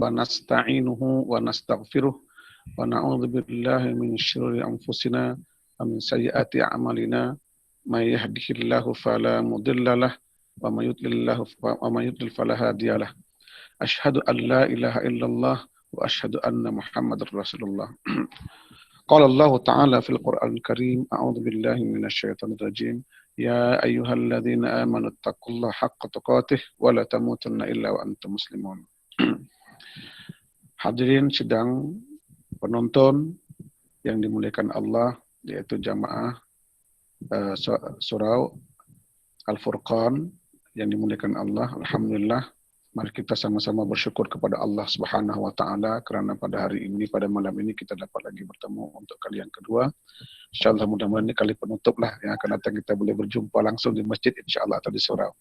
ونستعينه ونستغفره ونعوذ بالله من شرور أنفسنا ومن سيئات أعمالنا من يهده الله فلا مضل له ومن يضلل فلا هادي له أشهد أن لا إله إلا الله وأشهد أن محمد رسول الله قال الله تعالى في القرآن الكريم أعوذ بالله من الشيطان الرجيم يا أيها الذين آمنوا اتقوا الله حق تقاته ولا تموتن إلا وأنتم مسلمون. Hadirin sidang penonton yang dimuliakan Allah, yaitu jamaah surau Al-Furqan yang dimuliakan Allah. Alhamdulillah, mari kita sama-sama bersyukur kepada Allah Subhanahu wa taala kerana pada hari ini, pada malam ini kita dapat lagi bertemu untuk kali yang kedua. Insyaallah mudah-mudahan ini kali penutup lah yang akan datang kita boleh berjumpa langsung di masjid insyaallah atau di surau.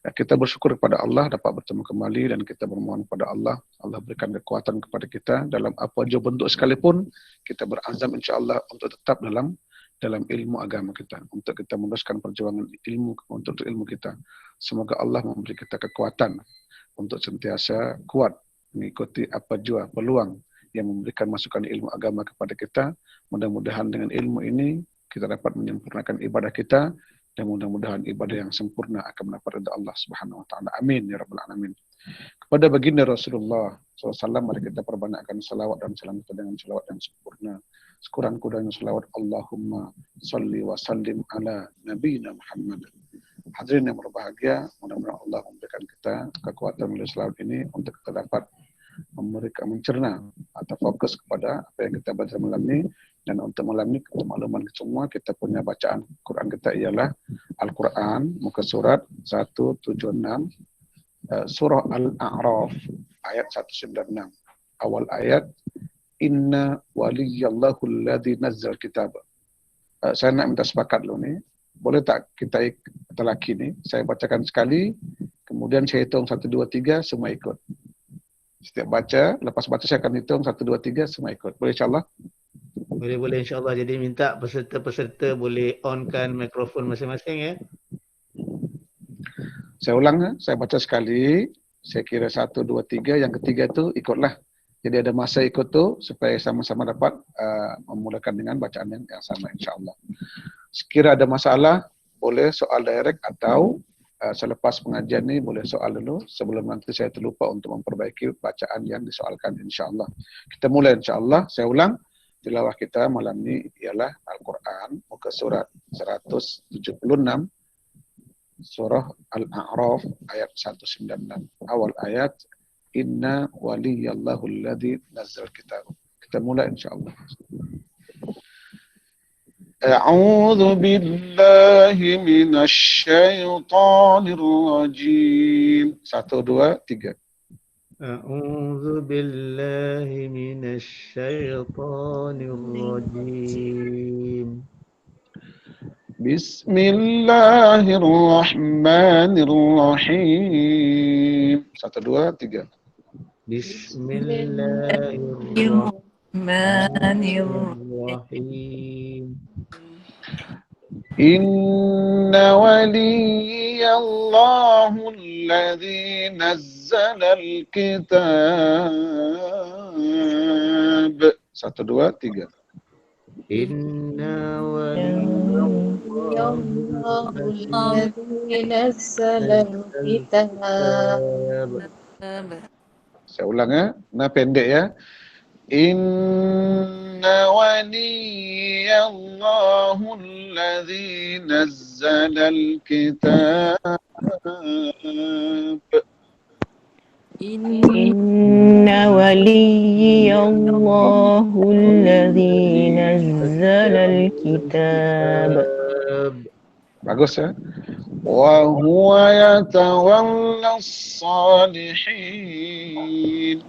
Kita bersyukur kepada Allah dapat bertemu kembali dan kita bermohon kepada Allah. Allah berikan kekuatan kepada kita dalam apa saja bentuk sekalipun. Kita berazam insya-Allah untuk tetap dalam ilmu agama kita, untuk kita meneruskan perjuangan ilmu untuk ilmu kita. Semoga Allah memberi kita kekuatan untuk sentiasa kuat mengikuti apa jua peluang yang memberikan masukan ilmu agama kepada kita. Mudah-mudahan dengan ilmu ini kita dapat menyempurnakan ibadah kita. Dan mudah-mudahan ibadah yang sempurna akan mendapat ridha Allah Subhanahu wa taala. Amin ya rabbal alamin. Kepada baginda Rasulullah SAW, mari kita perbanyakkan salawat dan salam kita dengan salawat yang sempurna. Sekurang-kurangnya salawat Allahumma salli wa sallim ala nabiyina Muhammad. Hadirin yang berbahagia, mudah-mudahan Allah memberikan kita kekuatan melalui salawat ini untuk kita dapat mencerna atau fokus kepada apa yang kita baca malam ini. Dan untuk malam ini, untuk makluman semua, kita punya bacaan Quran kita ialah Al-Quran, muka surat 176, surah Al-A'raf, ayat 196. Awal ayat, Inna waliyallahu alladhi nazzal kitab. Saya nak minta sepakat dulu ni. Boleh tak kita telaki ni? Saya bacakan sekali, kemudian saya hitung 1, 2, 3, semua ikut. Setiap baca, lepas baca saya akan hitung 1, 2, 3, semua ikut. Boleh insyaAllah? Boleh insyaAllah. Jadi minta peserta-peserta boleh onkan mikrofon masing-masing ya. Saya ulang, saya baca sekali. Saya kira 1, 2, 3. Yang ketiga tu ikutlah. Jadi ada masa ikut tu supaya sama-sama dapat memulakan dengan bacaan yang sama insyaAllah. Sekira ada masalah, boleh soal direct atau selepas pengajian ni boleh soal dulu sebelum nanti saya terlupa untuk memperbaiki bacaan yang disoalkan insyaAllah. Kita mulai insyaAllah. Saya ulang. Tilawah kita malam ini ialah Al-Quran, muka surat 176, surah Al-A'raf, ayat 196. Awal ayat, Inna waliyallahu alladhi nazzal kitab. Kita mulai insyaAllah. A'udhu billahi minasyaitanir rajim. 1, 2, 3. أعوذ بالله من الشيطان الرجيم بسم الله الرحمن الرحيم 1, 2, 3 بسم الله الرحمن الرحيم إن ولي الله الذي نزل الكتاب 1, 2, 3 إن ولي الله الذي نزل الكتاب. Saya ulang ya, nah pendek ya. Inna waliyallahu alladhi nazzala al-kitab. Inna waliyallahu alladhi nazzala al-kitab. Bagus ya. Wa huwa yatawalla as-salihin.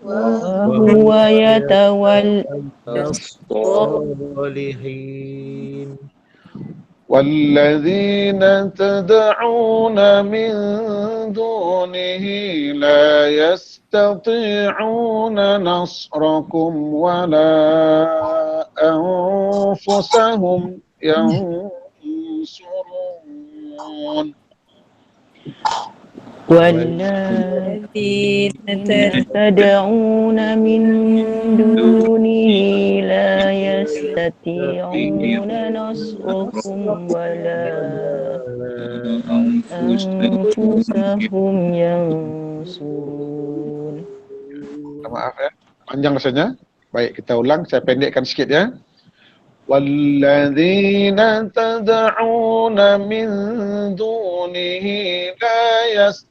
وهو يتولى الصالحين والذين تدعون من دونه لا يستطيعون نصركم ولا أنفسهم ينصرون والذين تدعون من دونه لا يستطيعون نصركم ولا أنفسهم ينصرون. Maaf ya, panjang rasanya. Baik, kita ulang, saya pendekkan sedikit ya. وَالَّذِينَ تَدْعُونَ مِن دُونِهِ لَا يَسْتَطِيعُونَ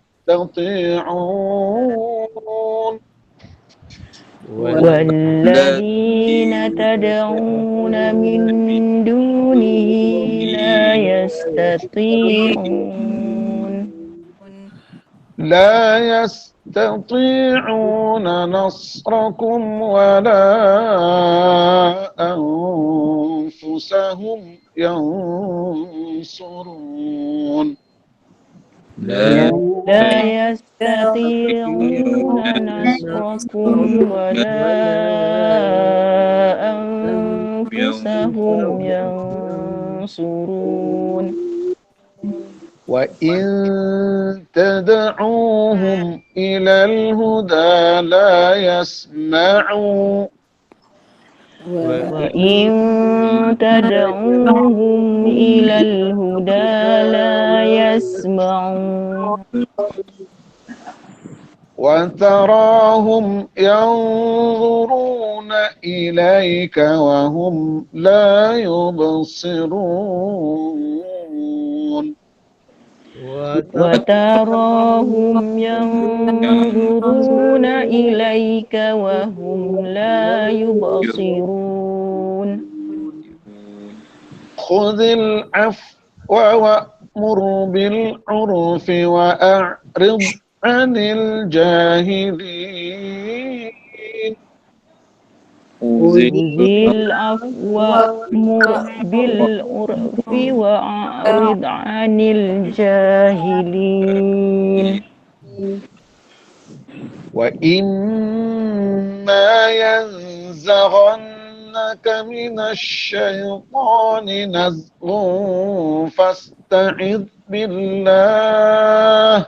والذين تدعون من دونه لا يستطيعون نصركم ولا أنفسهم ينصرون لا يستطيعون نصركم ولا أنفسهم ينصرون وإن تدعوهم إلى الهدى لا يسمعوا وإن تدعوهم إلى الهدى لا يسمعون وتراهم ينظرون إليك وهم لا يبصرون وتراهم ينظرون إليك وهم لا يبصرون خذ العفو وأمر بالعرف وأعرض عن الجاهلين خذ العفو وأمر بالعرف وأعرض عن الجاهلين وإما ينزغنك من الشيطان نزغ فاستعذ بالله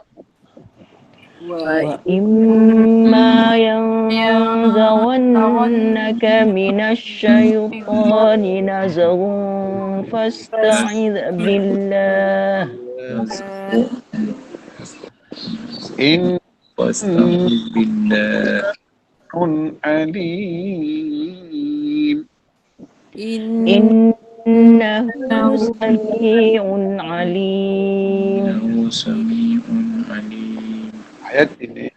وإما ينزغنك من الشيطان نزغ فاستعذ بالله عليم إنه سميع عليم. Ayat ini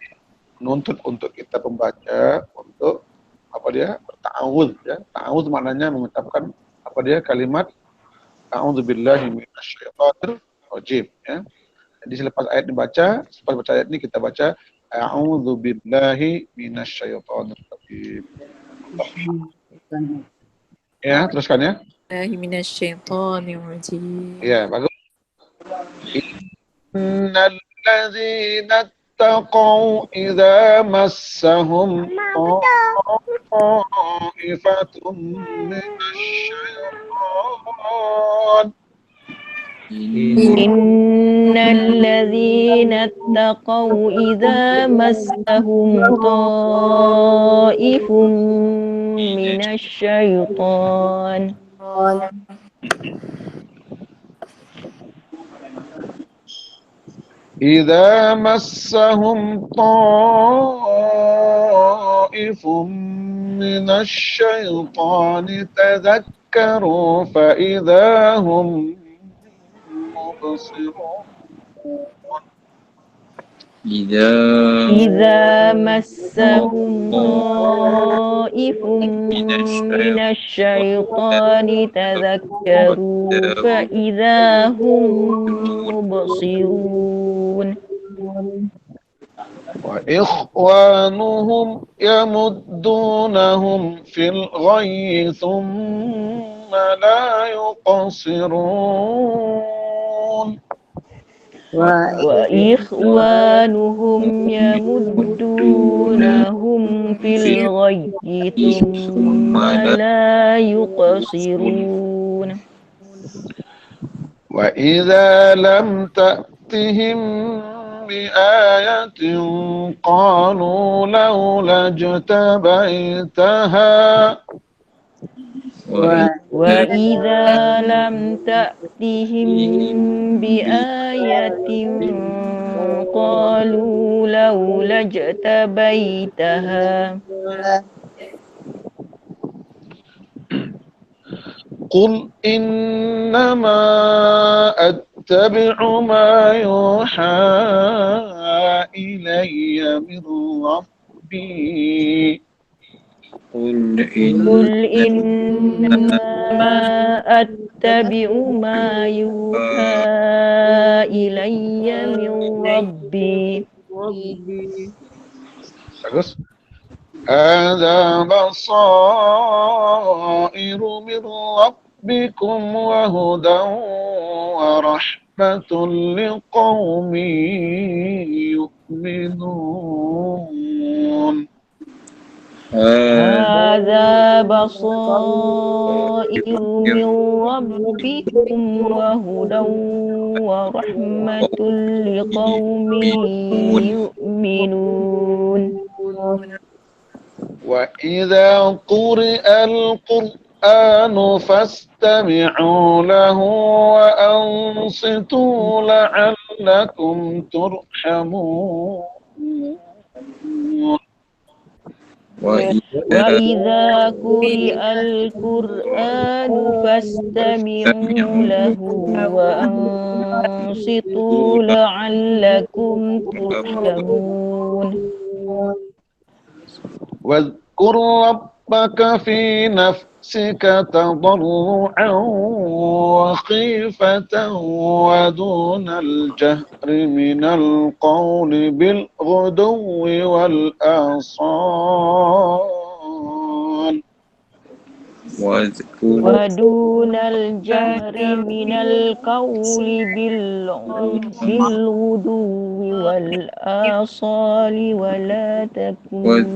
menuntut untuk kita pembaca untuk apa dia berta'awudz ya. Ta'awudz maknanya mengucapkan apa dia kalimat a'udzubillahi minasyaitonir rajim ya. Jadi selepas ayat dibaca, selepas baca ayat ini kita baca a'udzubillahi minasyaitonir rajim. Ya, teruskan ya. Minasyaitonir rajim. Ya, bagus. Innal ladzina اتقوا إذا مسهم طائفة من الشيطان إن الذين اتقوا إذا مسهم طائف من الشيطان إذا مسهم طائف من الشيطان تذكروا فإذا هم مبصرون إذا مسهم طائف من الشيطان تذكروا فإذا هم مبصرون وإخوانهم يمدونهم في الغي ثم لا يقصرون وإخوانهم يمدونهم في الغي ثم لا يقصرون وإذا لم تأتهم بآية قالوا لولا اجتبيتها وإذا لم تأتهم بآية قالوا لولا اجتبيتها قل إنما أتبع ما يوحى إلي من ربي قل إنما أتبع ما يوحى إلي من ربي Bagus. هذا بصائر من ربكم وهدى ورحمة لقوم يؤمنون هذا بصائر من ربكم وهدى ورحمة لقوم يؤمنون وإذا قرئ القرآن فاستمعوا له وأنصتوا لعلكم ترحمون وإذا قرئ القرآن فاستمعوا له وأنصتوا لعلكم ترحمون واذكر ربك في نفسك تضرعا وخيفة ودون الجهر من القول بالغدو والآصال ودون الجهر من القول بالغدو والآصال ولا تكن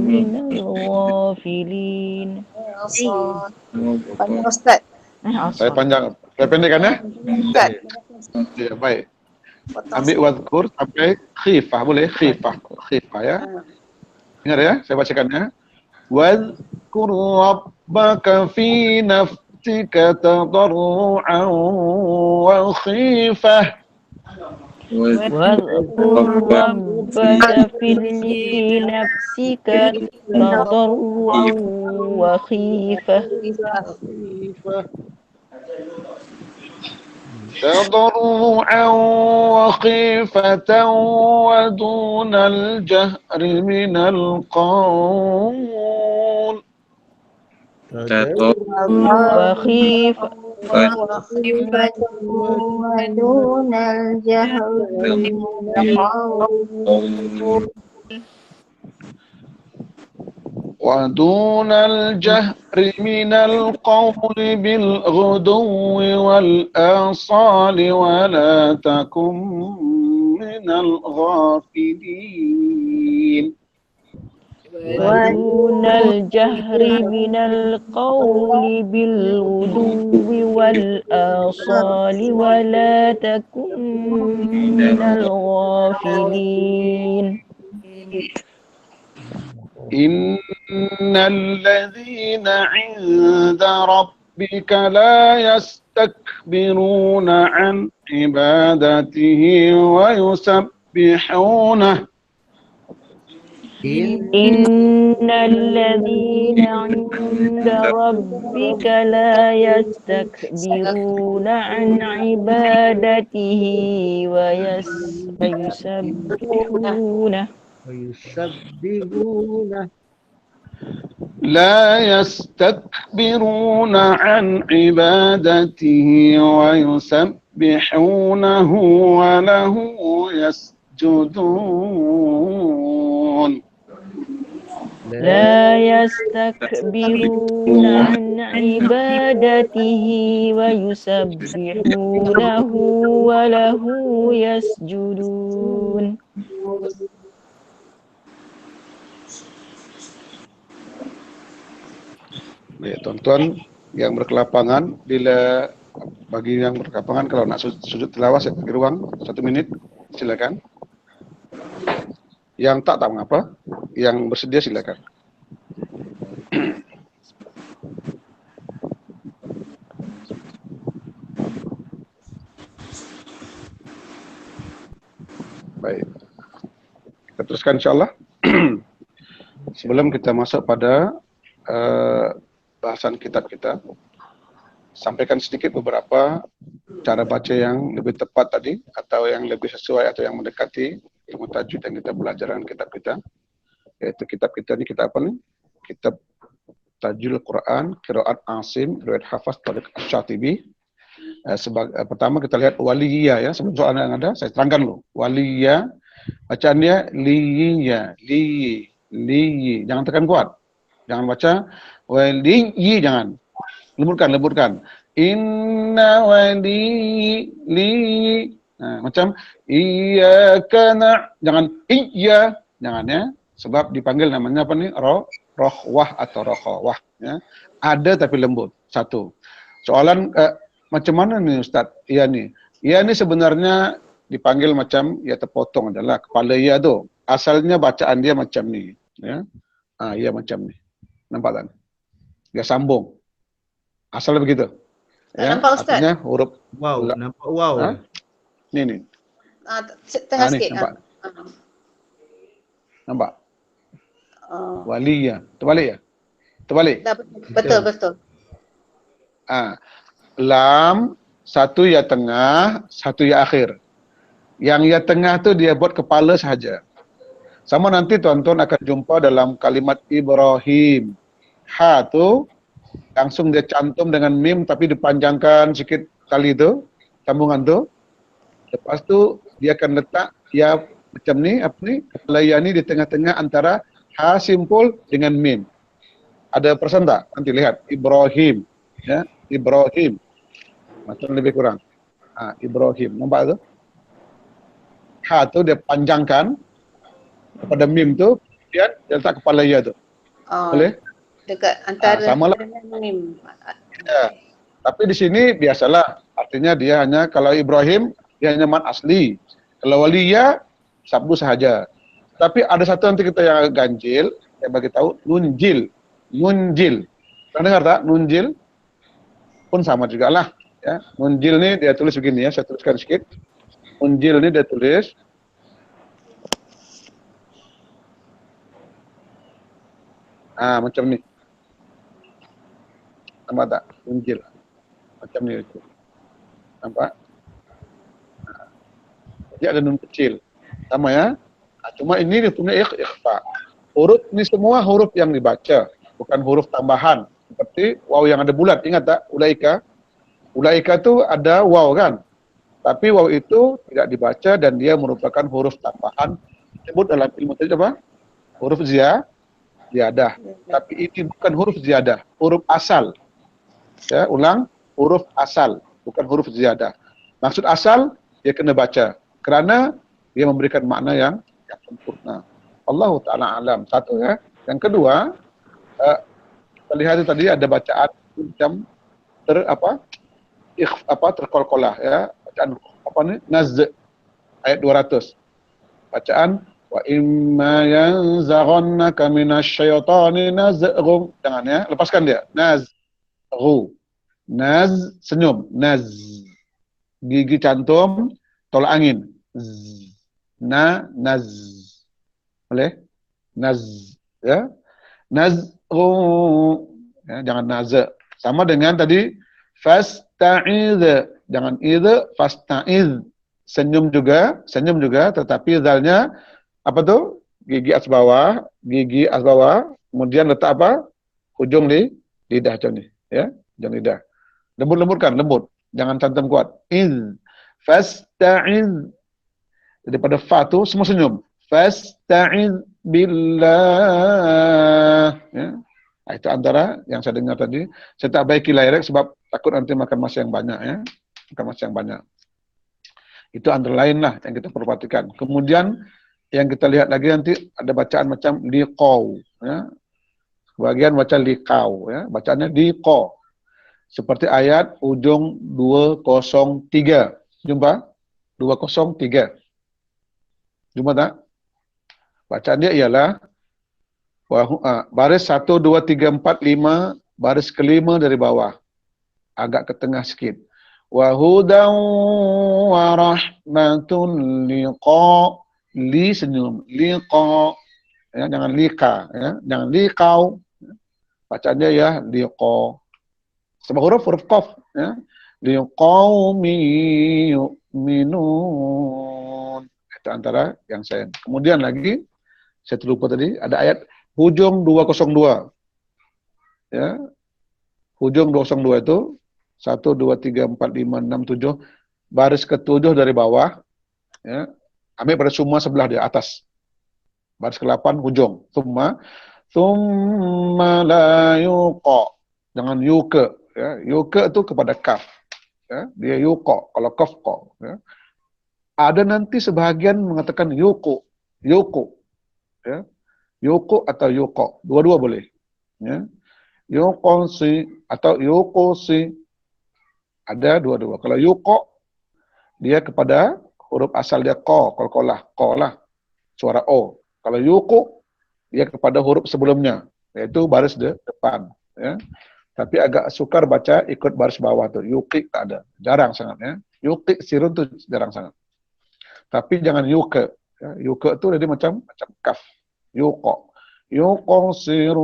من الغافلين. Panjang Ustaz. Saya panjang, saya pendek kan ya? Ustaz. Ya, baik. Ambil wadkur sampai khifah, boleh? Khifah ya. Ingat ya, saya bacakan ya. Wadkur rabbaka fi nafsika tadarru'an wa khifah. واذكر ربك في نفسك تضرعا وخيفة وخيفة ودون الجهر من القول وخيفة ودون الجهر من القول ودون الجهر من القول بالغدو والآصال ولا تكن من الغافلين ودون الجهر من القول بالغدو والآصال ولا تكن من الغافلين إن الذين عند ربك لا يستكبرون عن عبادته ويسبحونه إن الذين عند ربك لا يستكبرون عن عبادته ويسبحونه لا يستكبرون عن عبادته ويسبحونه وله يسجدون لا يستكبرون عن عبادته ويسبحونه وله يسجدون. Baik, tuan-tuan yang berkelapangan, bila bagi yang berkelapangan kalau nak sujud tilawah saya bagi ruang 1 menit, silakan. Yang tak mengapa. Yang bersedia silakan. Baik. Kita teruskan insyaAllah. Sebelum kita masuk pada bahasan kitab kita, sampaikan sedikit beberapa cara baca yang lebih tepat tadi, atau yang lebih sesuai atau yang mendekati ilmu tajwid yang kita belajar dalam kitab kita. Yaitu kitab kita ni, kitab apa ni? Kitab Tajwidul Quran, Qiraat Asim, Riwayat Hafaz, Tariq Asy-Syatibi. Pertama kita lihat waliyya ya, sebelum soalan yang ada, saya terangkan dulu. Waliyya, bacaan dia liyya, li. Jangan tekan kuat. Jangan baca waliyyi, jangan. Lembutkan. Inna wali li. Macam iyyaka jangan iya, jangan ya. Sebab dipanggil namanya apa nih? Rohwah atau rohwah ya. Ada tapi lembut. Satu. Soalan macam mana nih Ustaz? Iya nih sebenarnya dipanggil macam ya terpotong adalah kepala ya tu. Asalnya bacaan dia macam ni ya. Iya macam ni. Nampak tak? Dia sambung. Asalnya begitu. Ya, nampak Ustaz? Artinya huruf Wow, nampak wow. Ni. Tengah ni, sikit. nampak. Nampak? Waliyya. Terbalik. Betul. Lam, satu ya tengah, satu ya akhir. Yang ya tengah tu dia buat kepala sahaja. Sama nanti tuan-tuan akan jumpa dalam kalimat Ibrahim. Ha tu langsung dia cantum dengan mim tapi dipanjangkan sikit kali tu, sambungan tu. Lepas tu dia akan letak ya macam ni, apa ni? Kepala ya ni di tengah-tengah antara ha simpul dengan mim. Ada persen tak? Nanti lihat Ibrahim, ya, Ibrahim. Macam lebih kurang. Ibrahim, nampak tu? Ha tu dia panjangkan kepada mim tu, kemudian dia letak kepala ya tu. Boleh? Dekat antara samalah. mim. Ya. Tapi di sini biasalah, artinya dia hanya kalau Ibrahim dia hanya mad asli. Kalau waliyya sabdu sahaja. Tapi ada satu nanti kita yang ganjil, saya bagi tahu nunjil. Pernah dengar tak? Nunjil pun sama juga lah. Ya. Nunjil ni dia tulis begini ya, saya tuliskan sikit. Nunjil ni dia tulis macam ni. Nampak tak? Nunjil. Macam ni itu. Nampak? Jadi ada nun kecil. Sama ya. Cuma ini dia punya ikhfa. Huruf ni semua huruf yang dibaca, bukan huruf tambahan. Seperti waw yang ada bulat. Ingat tak? Ulaika. Ulaika tu ada waw kan? Tapi waw itu tidak dibaca dan dia merupakan huruf tambahan. Disebut dalam ilmu tajwid apa? Huruf ziyadah. Tapi ini bukan huruf ziyadah, huruf asal. Ya, ulang, huruf asal, bukan huruf ziyadah. Maksud asal dia kena baca kerana dia memberikan makna yang sempurna. Allah Ta'ala alam. Satu ya. Yang kedua, kita lihat tadi ada bacaan macam terkol-kolah ya. Bacaan apa ni? Naz ayat 200. Bacaan wa imma yanzaghannaka minasyaitani nazghum. Jangan ya, lepaskan dia. Nazghu. Naz senyum, naz. Gigi cantum, tolak angin. Naz. Boleh? Naz ya. Nazghu. Ya, jangan naz. Sama dengan tadi fasta'iz. Jangan idz, fasta'iz. Senyum juga, tetapi zalnya apa tu? Gigi as bawah, kemudian letak apa? Hujung di lidah macam ni, ya, hujung lidah. Lembut-lembutkan, lembut. Jangan cantum kuat. Iz, fasta'iz. Daripada fa tu semua senyum. Fasta'iz billah. Ya. Itu antara yang saya dengar tadi. Saya tak baiki direct sebab takut nanti makan masa yang banyak ya. Makan masa yang banyak. Itu antara lain lah yang kita perlu perhatikan. Kemudian yang kita lihat lagi nanti ada bacaan macam liqaw. Ya. Sebagian baca liqaw. Ya. Bacaannya liqaw. Seperti ayat ujung 203. Jumpa? 203. Jumpa tak? Bacaan dia ialah baris 1, 2, 3, 4, 5, baris kelima dari bawah. Agak ke tengah sikit. Wa hudan wa rahmatun li senyum, liqa, ya, jangan lika, ya, jangan liqau. Bacaan dia ya liqa. Sebab huruf qaf, ya. Liqaumi yu'minun. Itu antara yang saya. Kemudian lagi saya terlupa tadi ada ayat hujung 202. Ya. Hujung 202 itu 1, 2, 3, 4, 5, 6, 7, baris ke-7 dari bawah, ya, ambil pada summa sebelah di atas. Baris ke-8 hujung. Summa la yuqa. Jangan yuqa, ya. Yuqa itu kepada kaf. Ya, dia yuqa, kalau kaf qa, ya. Ada nanti sebahagian mengatakan yuqu, ya. Yuqu atau yuqa, dua-dua boleh, ya. Yuqsi atau yuqusi. Ada dua-dua. Kalau yuqa, dia kepada huruf asal dia qa, qalqalah, qa lah, suara o. Kalau yuqu, dia kepada huruf sebelumnya, yaitu baris depan, ya. Tapi agak sukar baca ikut baris bawah tu. Yuqi tak ada, jarang sangat, ya. Yuqi sirun tu jarang sangat. Tapi jangan yuqa, ya. Yuqa tu jadi macam kaf. Yuqa, yuqsirun.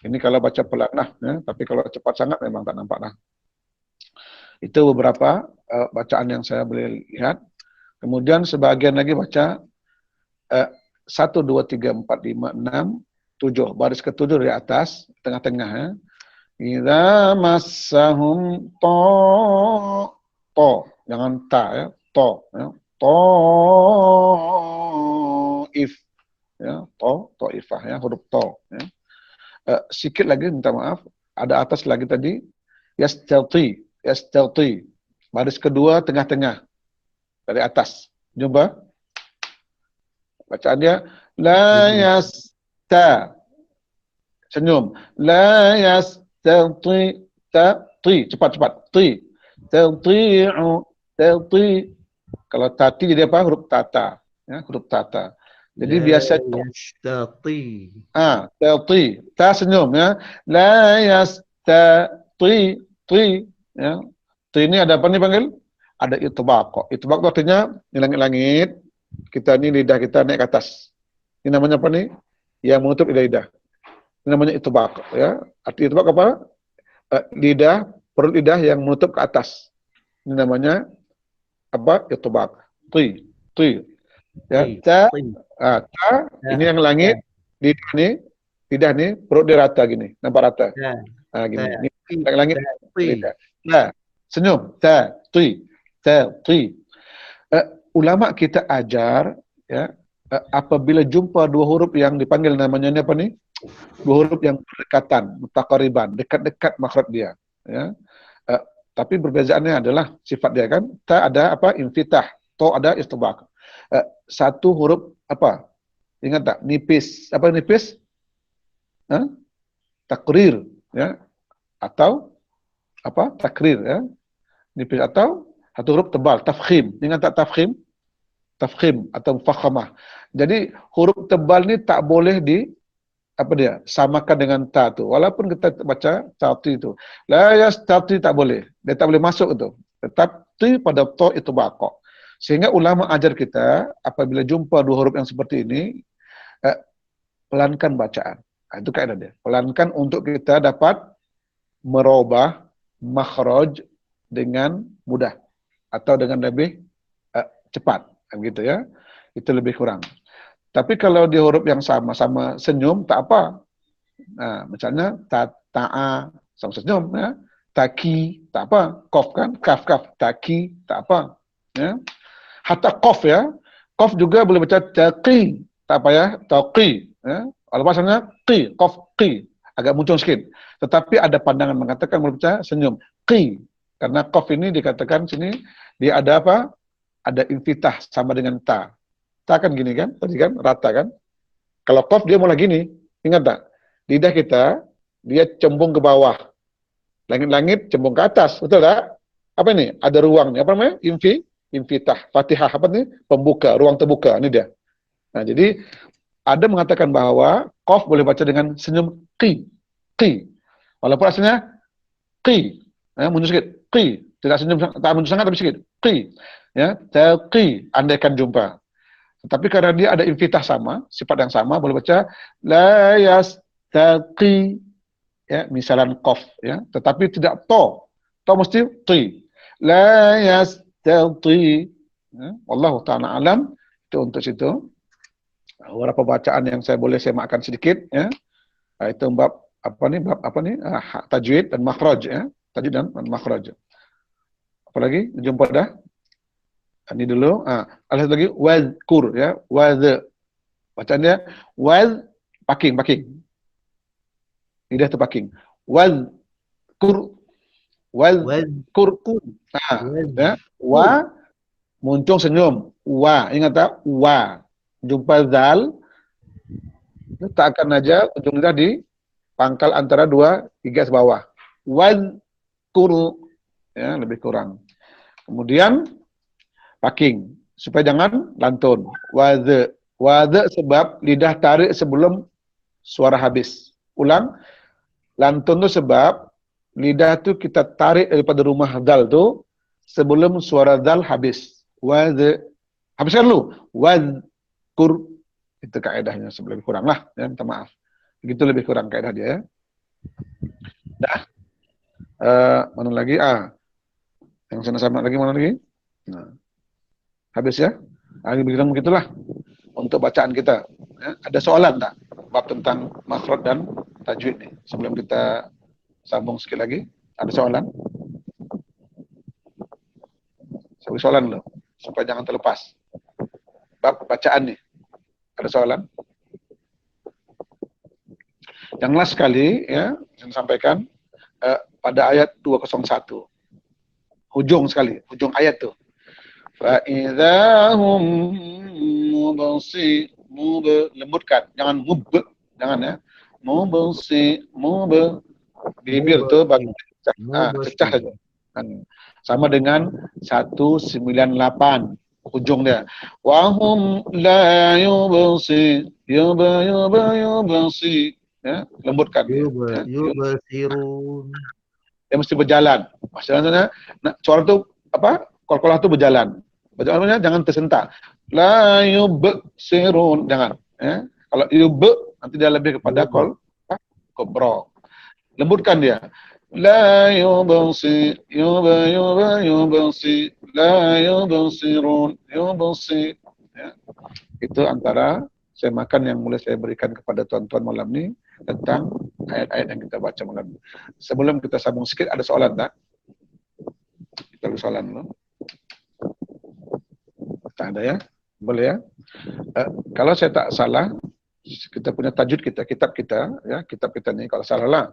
Ini kalau baca pelan lah, ya. Tapi kalau cepat sangat memang tak nampak lah. Itu beberapa bacaan yang saya boleh lihat. Kemudian sebahagian lagi baca 1, 2, 3, 4, 5, 6, 7. Baris ke-7 dari atas, tengah-tengah, ya. Idza massahum jangan ta, ya. Ya. If, ya. Ta'ifah, ya. Huruf to, ya. Sikit lagi minta maaf, ada atas lagi tadi yastati. Baris kedua tengah-tengah dari atas. Jumpa bacaan dia la yasta. Senyum. La yastati cepat-cepat. Tati'u. Kalau tati jadi apa? Huruf tata, ya, huruf tata. Jadi biasa yastati. Tati. Ta senyum, ya. La yastati. Ya. Ti ini ada apa nih panggil? Ada itbaq. Itbaq itu artinya di langit-langit, kita ini lidah kita naik ke atas. Ini namanya apa nih? Yang menutup lidah. Ini namanya itbaq, ya. Arti itbaq apa? Lidah, perut lidah yang menutup ke atas. Ini namanya apa? Itbaq. Ti. Ya, ta, ini yang langit, lidah nih, perut dia rata gini, nampak rata. Gini. Ini langit. Nah, senyum. Ulama kita ajar, ya, apabila jumpa dua huruf yang dipanggil namanya apa nih? Dua huruf yang berdekatan, mutaqariban, dekat-dekat makhraj dia, ya. Tapi perbezaannya adalah sifat dia kan. Ta ada apa? Infitah. To ada istibaq. Satu huruf apa? Ingat tak? Nipis. Apa nipis? Takrir, ya. Atau apa? Takrir, ya. Nipis atau satu huruf tebal, tafkhim. Ingat tak tafkhim? Tafkhim atau mufakhamah. Jadi huruf tebal ni tak boleh samakan dengan ta tu. Walaupun kita baca tati itu. La yastati tak boleh. Dia tak boleh masuk itu. Tetap ti pada to itu baqa. Sehingga ulama ajar kita apabila jumpa dua huruf yang seperti ini, pelankan bacaan. Itu kaidah dia. Pelankan untuk kita dapat merubah makhraj dengan mudah atau dengan lebih cepat, gitu ya. Itu lebih kurang. Tapi kalau di huruf yang sama-sama senyum tak apa. Nah, misalnya ta'a sama senyum, ya. Taki tak apa. Qaf kan? Kaf taki tak apa, ya. Hatta qaf, ya. Qaf juga boleh baca taqi, tak apa ya. Taqi, ya. Kalau bahasanya qi, qaf qi, agak muncul sedikit. Tetapi ada pandangan mengatakan membaca senyum. Qi. Karena qaf ini dikatakan sini, dia ada apa? Ada infitah sama dengan ta. Ta kan gini kan? Tadi kan? Rata kan? Kalau qaf dia mulai gini. Ingat tak? Lidah kita, dia cembung ke bawah. Langit-langit cembung ke atas. Betul tak? Apa ini? Ada ruang. Apa namanya? Infitah. Fatihah. Apa ini? Pembuka. Ruang terbuka. Ini dia. Nah, jadi ada mengatakan bahwa qaf boleh baca dengan senyum qi. Walaupun aslinya qi. Mundur sikit. Qi. Tidak senyum, tak mundur sangat tapi sikit. Qi. Ya, taqi, andaikan jumpa. Tapi karena dia ada infitah sama, sifat yang sama, boleh baca la yastaqi. Ya, misalan qaf, ya. Tetapi tidak to. To mesti qi. La yastaqi. Ya, wallahu ta'ala alam. Itu untuk situ. Beberapa bacaan yang saya makan sedikit, ya. Itu bab tajwid dan makhraj, ya. Tajwid dan makhraj. Apa lagi? Jumpa dah. Ini dulu. Ada satu lagi wazkur, ya. Bacaan dia paking. Lidah tu paking. Wazkur. Ya. Muncung senyum. Ingat tak? Jumpa zal, letakkan aja ujung lidah di pangkal antara dua garis bawah. Wazkur, ya, lebih kurang. Kemudian paking supaya jangan lantun. Wadh sebab lidah tarik sebelum suara habis. Ulang, lantun tu sebab lidah tu kita tarik daripada rumah dal tu sebelum suara dal habis. Wadh, habiskan dulu. Wadhkur, itu kaedahnya, lebih kurang lah, ya, minta maaf. Begitu lebih kurang kaedah dia, ya. Dah. Mana lagi? Yang sana sama lagi, mana lagi? Nah. Habis, ya. Begitulah untuk bacaan kita. Ya. Ada soalan tak? Bab tentang makhraj dan tajwid nih. Sebelum kita sambung sikit lagi, ada soalan? Saya soalan dulu, supaya jangan terlepas. Bab bacaan nih. Ada soalan? Yang last sekali, ya, saya sampaikan pada ayat 201. Hujung sekali, hujung ayat tu. Fa'idhahum lembutkan, jangan jangan, ya. Bibir tu bagi cecah saja. Sama dengan 198 ujung dia. Wa hum la yubsi yubsi, ya, lembutkan dia. Yubsirun. Dia mesti berjalan. Maksudnya suara tu qalqalah tu berjalan. Bacaan jangan tersentak. La yubsirun, jangan, ya. Kalau nanti dia lebih kepada kubra. Lembutkan dia. La yubsi yubsi la yubsirun yubsi, ya. Itu antara semakan yang mulai saya berikan kepada tuan-tuan malam ni tentang ayat-ayat yang kita baca malam ni. Sebelum kita sambung sikit, ada soalan tak? Kita ada soalan dulu. Tak ada, ya? Boleh, ya? Kalau saya tak salah, kita punya tajwid kita, kitab kita ni, kalau salah lah,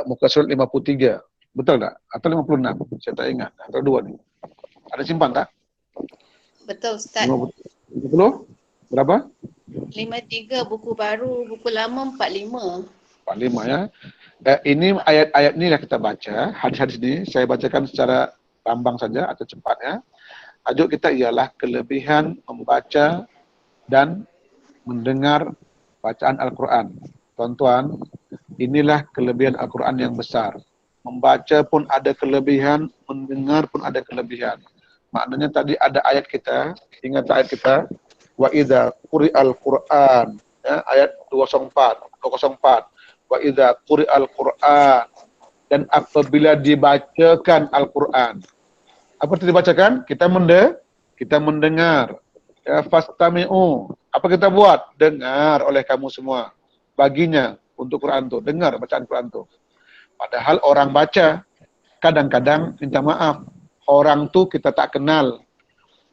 muka surat 53. Betul tak? Atau 56? Saya tak ingat. Atau dua ni. Ada simpan tak? Betul, Ustaz. 50? Berapa? 53, buku baru, buku lama 45. 45, ya. Ini ayat-ayat ni lah kita baca. Hadis-hadis ni saya bacakan secara rambang saja atau cepat, ya. Tajuk kita ialah kelebihan membaca dan mendengar bacaan Al-Quran. Tuan-tuan, inilah kelebihan Al-Quran yang besar. Membaca pun ada kelebihan, mendengar pun ada kelebihan. Maknanya tadi ada ayat kita, ingat ayat kita, wa idza quri'al Qur'an, ya, ayat 204. Wa idza quri'al Qur'an, dan apabila dibacakan Al-Quran. Apa itu dibacakan? Kita mendengar. Ya, fastami'u. Apa kita buat? Dengar oleh kamu semua. Baginya untuk Quran tu, dengar bacaan Quran tu. Padahal orang baca, kadang-kadang minta maaf, orang tu kita tak kenal.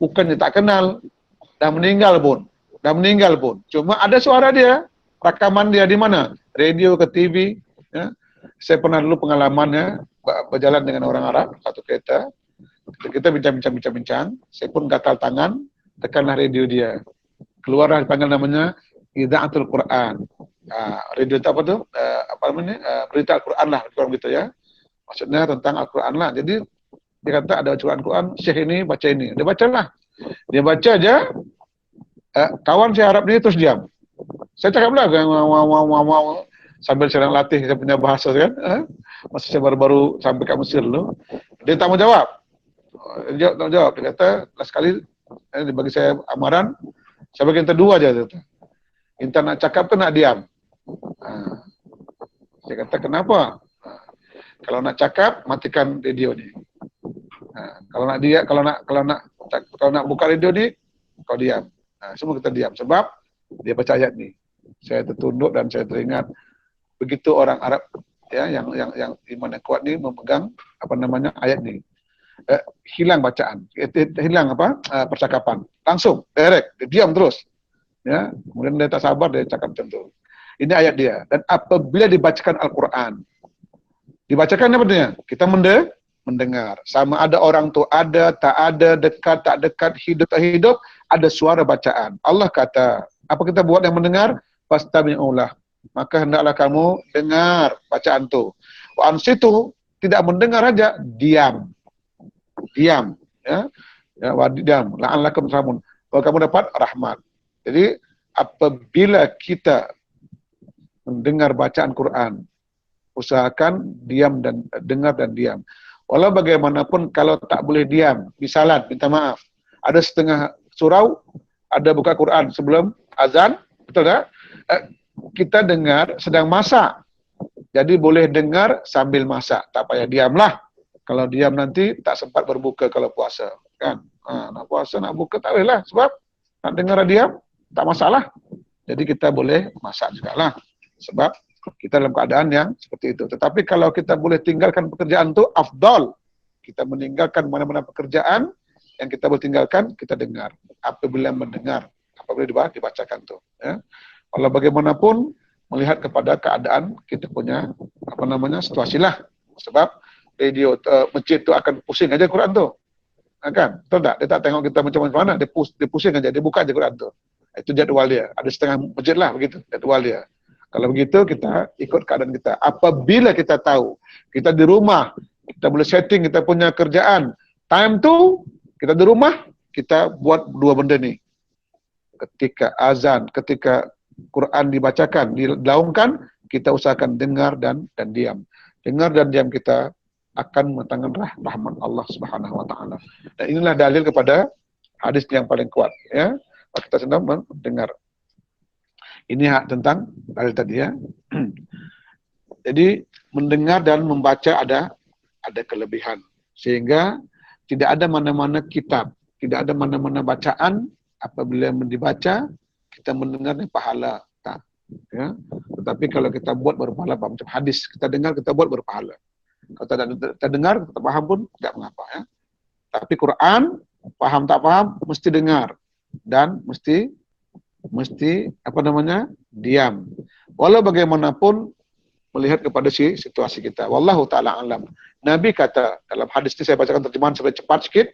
Bukan dia tak kenal, dah meninggal pun. Cuma ada suara dia, rakaman dia di mana? Radio ke TV. Ya. Saya pernah dulu pengalamannya berjalan dengan orang Arab, satu kereta. Kita bincang, saya pun gatal tangan, tekanlah radio dia. Keluarlah dipanggil namanya Idza'atul Quran. Radio itu apa tu? Berita Al-Quran lah, kurang gitu, ya. Maksudnya tentang Al-Quran lah. Jadi dia kata ada bacaan Quran, Syekh ini baca ini. Dia bacalah. Dia baca aja, Kawan saya Arab ni terus diam. Saya cakap pula sambil sedang latih saya punya bahasa kan. Masa saya baru-baru sampai kat Mesir dulu. Dia tak mau jawab. Dia tak mau jawab. Dia kata, last kali dia bagi saya amaran, saya bagi yang kedua aja. Kita nak cakap ke nak diam? Saya kata, kenapa? Kalau nak cakap, matikan radio ni. Kalau nak buka radio ni, kau diam. Semua kita diam. Sebab dia baca ayat ni. Saya tertunduk dan saya teringat begitu orang Arab ya yang iman yang kuat ni memegang ayat ni. Hilang bacaan, hilang percakapan. Langsung direct, dia diam terus. Ya, kemudian dia tak sabar dia cakap macam tu. Ini ayat dia. Dan apabila dibacakan Al-Qur'an, dibacakan apa dia? Kita mendengar. Sama ada orang tu ada, tak ada, dekat, tak dekat, hidup, tak hidup, ada suara bacaan. Allah kata, apa kita buat yang mendengar? Fastami'ulah. Maka hendaklah kamu dengar bacaan tu. Wa ansitu, tidak mendengar aja, diam. Diam. Ya, diam. La'allakum turhamun. Kalau kamu dapat rahmat. Jadi, apabila kita mendengar bacaan Quran, usahakan diam dan dengar dan diam. Walau bagaimanapun kalau tak boleh diam, misalan, minta maaf. Ada setengah surau, ada buka Quran sebelum azan, betul tak? Kita dengar sedang masak. Jadi boleh dengar sambil masak, tak payah diamlah. Kalau diam nanti tak sempat berbuka kalau puasa, kan? Nak puasa, nak buka tak boleh lah, sebab nak dengar diam, tak masalah. Jadi kita boleh masak juga lah. Sebab kita dalam keadaan yang seperti itu. Tetapi kalau kita boleh tinggalkan pekerjaan itu, afdal. Kita meninggalkan mana-mana pekerjaan yang kita boleh tinggalkan, kita dengar. Apabila mendengar, apabila dibacakan itu. Ya. Kalau bagaimanapun, melihat kepada keadaan kita punya, situasi lah. Sebab radio, masjid itu akan pusing aja Quran itu. Kan? Betul tak? Dia tak tengok kita macam mana, dia pusing aja, dia buka aja Quran itu. Itu jadual dia. Ada setengah masjid lah begitu, jadual dia. Kalau begitu, kita ikut keadaan kita. Apabila kita tahu, kita di rumah, kita boleh setting kita punya kerjaan. Time tu, kita di rumah, kita buat dua benda ni. Ketika azan, ketika Quran dibacakan, dilaungkan, kita usahakan dengar dan diam. Dengar dan diam kita akan mendatangkan rahmat Allah Subhanahu wa taala. Dan inilah dalil kepada hadis yang paling kuat, ya. Kita sedang mendengar. Ini hak tentang dalil tadi, ya. Jadi mendengar dan membaca ada kelebihan, sehingga tidak ada mana-mana kitab, tidak ada mana-mana bacaan apabila dibaca kita mendengarnya pahala, tak, ya. Tetapi kalau kita buat berpahala, macam hadis kita dengar kita buat berpahala. Kalau kita dengar kita paham pun tidak mengapa, ya. Tapi Quran paham tak paham mesti dengar dan mesti diam. Walau bagaimanapun melihat kepada situasi kita. Wallahu taala alam. Nabi kata dalam hadis ini, saya bacakan terjemahan supaya cepat sikit.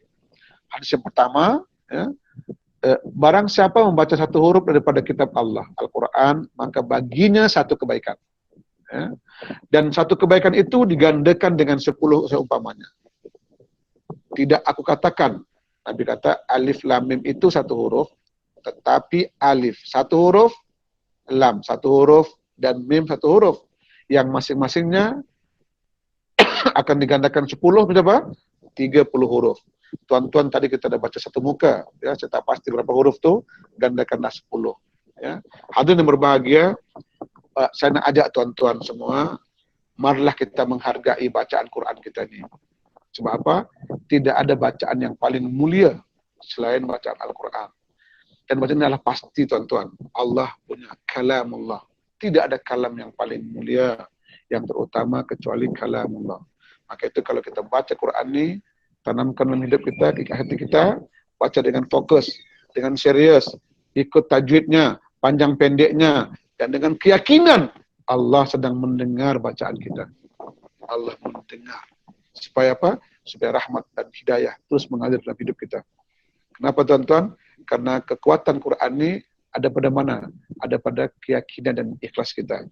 Hadis yang pertama, ya, barang siapa membaca satu huruf daripada kitab Allah, Al-Quran, maka baginya satu kebaikan. Ya. Dan satu kebaikan itu digandakan dengan 10 seumpamanya. Tidak aku katakan, Nabi kata alif lam mim itu satu huruf, tetapi alif satu huruf, lam satu huruf, dan mim satu huruf. Yang masing-masingnya akan digandakan 10 berapa? 30 huruf. Tuan-tuan tadi kita dah baca satu muka, ya, saya tak pasti berapa huruf tu, gandakanlah 10. Ya. Hadirin yang berbahagia, saya nak ajak tuan-tuan semua, marilah kita menghargai bacaan Quran kita ni. Sebab apa? Tidak ada bacaan yang paling mulia selain bacaan Al-Quran. Dan bacaan ini adalah pasti, tuan-tuan. Allah punya kalamullah. Tidak ada kalam yang paling mulia, yang terutama kecuali kalamullah. Maka itu kalau kita baca Quran ni, tanamkan dalam hidup kita, ke hati kita, baca dengan fokus, dengan serius, ikut tajwidnya, panjang pendeknya, dan dengan keyakinan Allah sedang mendengar bacaan kita. Allah mendengar. Supaya apa? Supaya rahmat dan hidayah terus mengalir dalam hidup kita. Kenapa, tuan-tuan? Karena kekuatan Quran ini ada pada mana? Ada pada keyakinan dan ikhlas kita.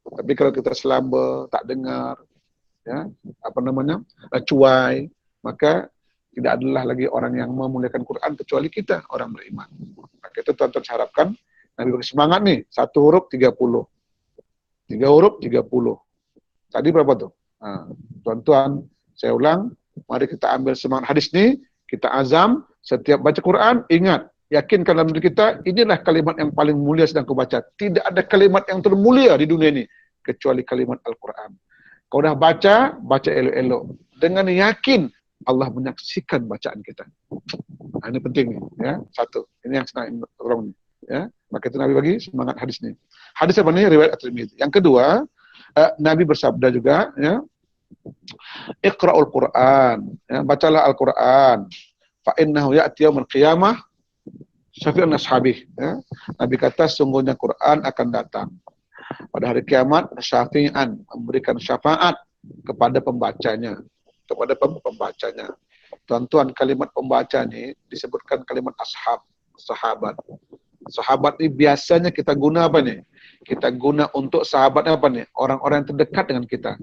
Tapi kalau kita selamba, tak dengar, ya, cuai, maka tidak adalah lagi orang yang memuliakan Quran kecuali kita, orang beriman. Maka Maka itu tuan-tuan saya harapkan Nabi beri semangat nih, 1 huruf 30. 3 huruf 30. Tadi berapa tuh? Nah, tuan-tuan, saya ulang, mari kita ambil semangat hadis ini, kita azam, setiap baca Quran, ingat, yakinkan dalam diri kita, inilah kalimat yang paling mulia sedang aku baca. Tidak ada kalimat yang termulia di dunia ini, kecuali kalimat Al-Quran. Kau dah baca, baca elok-elok. Dengan yakin, Allah menyaksikan bacaan kita. Nah, ini penting nih, ya. Satu, ini yang senang tolong nih, ya. Maka itu Nabi bagi semangat hadis ini. Hadis apa nih? Riwayat At-Tirmidzi. Yang kedua, Nabi bersabda juga, ya, Iqra'ul Quran, ya, bacalah Al-Quran. Fa innahu ya'ti yaumil qiyamah syafi'un ashabih. Ya. Nabi kata sungguhnya Quran akan datang pada hari kiamat, syafi'an, memberikan syafaat kepada pembacanya, Tuan-tuan, kalimat pembaca ini disebutkan kalimat ashab, sahabat. Sahabat ini biasanya kita guna apa nih? Kita guna untuk sahabat apa nih? Orang-orang yang terdekat dengan kita,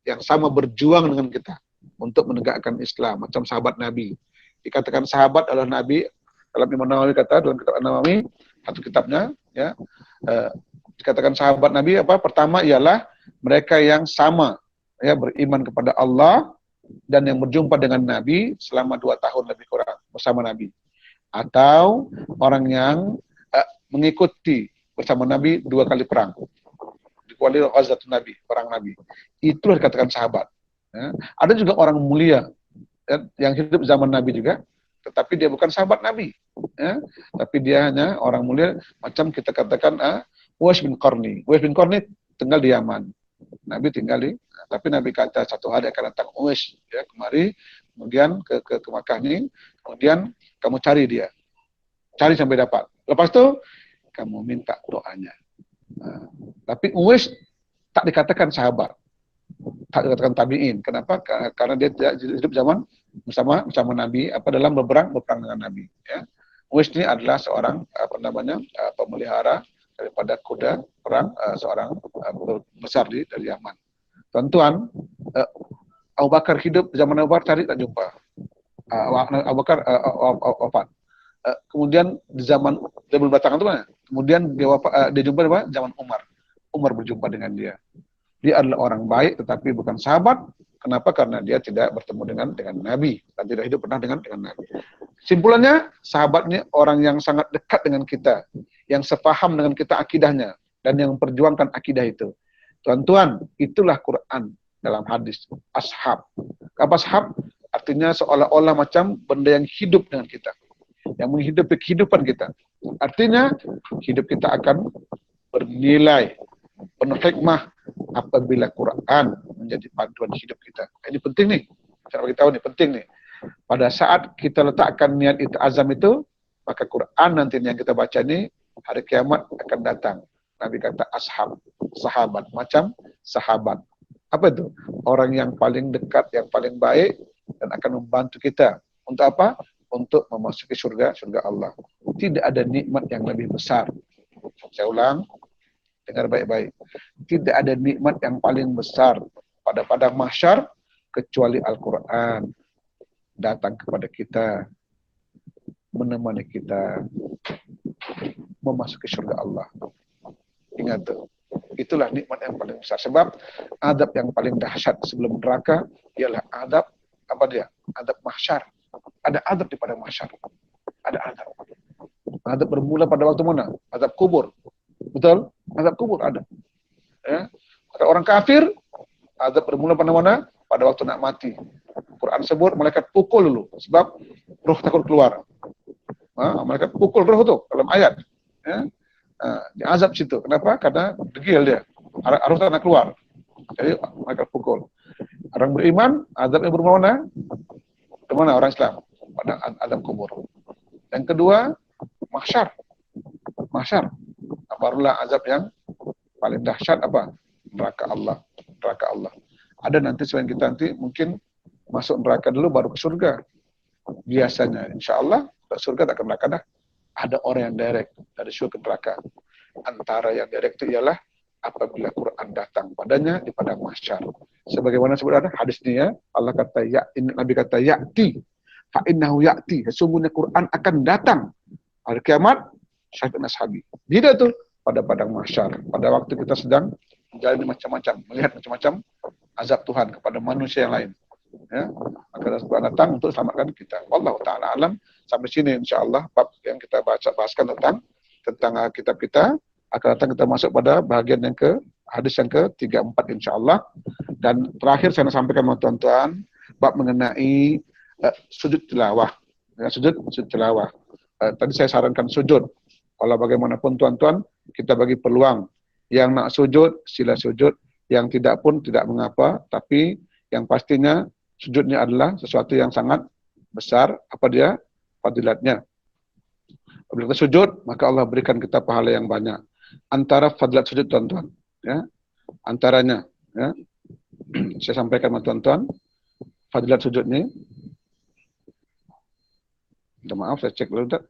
yang sama berjuang dengan kita untuk menegakkan Islam, macam sahabat Nabi. Dikatakan sahabat adalah Nabi, dalam Imam Nawawi kata, dalam kitab An-Nawawi, satu kitabnya, ya, dikatakan sahabat Nabi apa? Pertama ialah mereka yang sama, ya, beriman kepada Allah dan yang berjumpa dengan Nabi selama 2 tahun lebih kurang bersama Nabi. Atau orang yang mengikuti bersama Nabi 2 kali perang. Dikuali Ghazwatun Nabi, perang Nabi. Itulah dikatakan sahabat. Ya. Ada juga orang mulia, ya, yang hidup zaman Nabi juga, tetapi dia bukan sahabat Nabi. Ya. Tapi dia hanya orang mulia, macam kita katakan Uwais bin Qarni. Uwais bin Qarni tinggal di Yaman. Nabi tinggal di, tapi Nabi kata satu hari akan datang Uwais, ya, kemari, kemudian ke Makkah ini, kemudian kamu cari dia. Cari sampai dapat. Lepas itu, kamu minta doanya. Nah, tapi Uwais tak dikatakan sahabat. Tak dikatakan tabi'in. Kenapa? Karena dia tidak hidup zaman bersama Nabi, dalam berperang dengan Nabi. Ya. Uwais ini adalah seorang, pemelihara daripada kuda perang, seorang besar dari Yaman. Tuan-tuan, Abu Bakar hidup zaman Abu Bakar cari tak jumpa. Abu Bakar wafat. Kemudian di zaman dia berdatangan itu mana? Kemudian dia jumpa di zaman Umar. Umar berjumpa dengan dia. Dia adalah orang baik tetapi bukan sahabat. Kenapa? Karena dia tidak bertemu dengan Nabi dan tidak hidup pernah dengan Nabi. Simpulannya, sahabat ini orang yang sangat dekat dengan kita, yang sepaham dengan kita akidahnya dan yang memperjuangkan akidah itu. Tuan-tuan, itulah Quran dalam hadis ashab. Apa ashab? Artinya seolah-olah macam benda yang hidup dengan kita, yang menghidupi kehidupan kita. Artinya hidup kita akan bernilai, penuh hikmah apabila Quran menjadi panduan hidup kita. Ini penting nih. Saya bagi tahu nih, penting nih. Pada saat kita letakkan niat itu azam itu, maka Quran nanti yang kita baca ini hari kiamat akan datang. Nabi kata ashab, sahabat, macam sahabat. Apa itu? Orang yang paling dekat, yang paling baik dan akan membantu kita. Untuk apa? Untuk memasuki surga Allah. Tidak ada nikmat yang lebih besar. Saya ulang, dengar baik-baik. Tidak ada nikmat yang paling besar pada padang mahsyar kecuali Al-Quran datang kepada kita, menemani kita memasuki surga Allah. Ingat tuh, itulah nikmat yang paling besar. Sebab adab yang paling dahsyat sebelum neraka ialah adab apa dia? Adab mahsyar. Ada adab di padang mahsyar. Ada adab. Adab bermula pada waktu mana? Adab kubur. Betul? Adab kubur ada. Ya. Maka orang kafir, adab bermula pada mana? Pada waktu nak mati. Quran sebut malaikat pukul dulu. Sebab roh takut keluar. Malaikat pukul roh tu dalam ayat. Ya. Di azab situ. Kenapa? Karena degil dia. Harus tak nak keluar. Jadi malaikat pukul. Orang beriman, azabnya bermula ke mana? Orang Islam. Pada azab kubur. Yang kedua, mahsyar. Mahsyar. Barulah azab yang paling dahsyat apa? Neraka Allah. Neraka Allah. Ada nanti selain kita nanti mungkin masuk neraka dulu baru ke surga. Biasanya insya-Allah ke surga tak ke neraka dah. Ada orang yang direct dari surga ke neraka. Antara yang direct itu ialah apabila Quran datang padanya di padang mahsyar. Sebagaimana sebut ada hadis ini, ya, Allah kata Nabi kata ya'ti fa innahu ya'ti. Sesungguhnya Quran akan datang hari kiamat syafi'in ashabi. Bila tu? Pada padang mahsyar. Pada waktu kita sedang menjalani macam-macam, melihat macam-macam azab Tuhan kepada manusia yang lain. Ya, maka Tuhan datang untuk selamatkan kita. Wallahu taala alam. Sampai sini insya-Allah bab yang kita bahaskan tentang kitab kita. Akan datang kita masuk pada bahagian yang hadis yang ke-34 insya-Allah. Dan terakhir saya nak sampaikan kepada tuan-tuan bab mengenai sujud tilawah. Ya, sujud tilawah. Tadi saya sarankan sujud. Kalau bagaimanapun tuan-tuan, kita bagi peluang. Yang nak sujud, sila sujud. Yang tidak pun tidak mengapa. Tapi yang pastinya sujudnya adalah sesuatu yang sangat besar. Apa dia? Fadilatnya. Apabila kita sujud, maka Allah berikan kita pahala yang banyak. Antara fadilat sujud tuan-tuan. Ya, antaranya. Ya, saya sampaikan kepada tuan-tuan. Fadilat sujud ni. Minta maaf, saya cek dulu tak?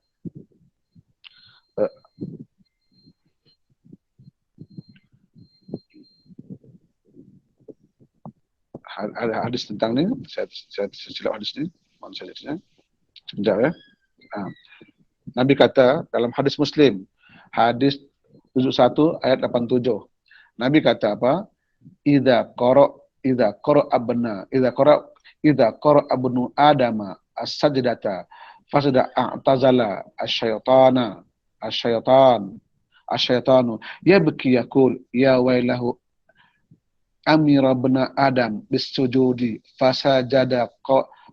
Ada hadis tentang ni, saya silap hadis ni, mana saya lihatnya. Sekejap ya. Nabi kata dalam hadis Muslim, hadis 71 ayat 87. Nabi kata apa? Idza qara abnu adama as-sajdata fasada a'tazala asyaytanu yabki yaqul ya wailahu amira bna adam bisujudi fasajada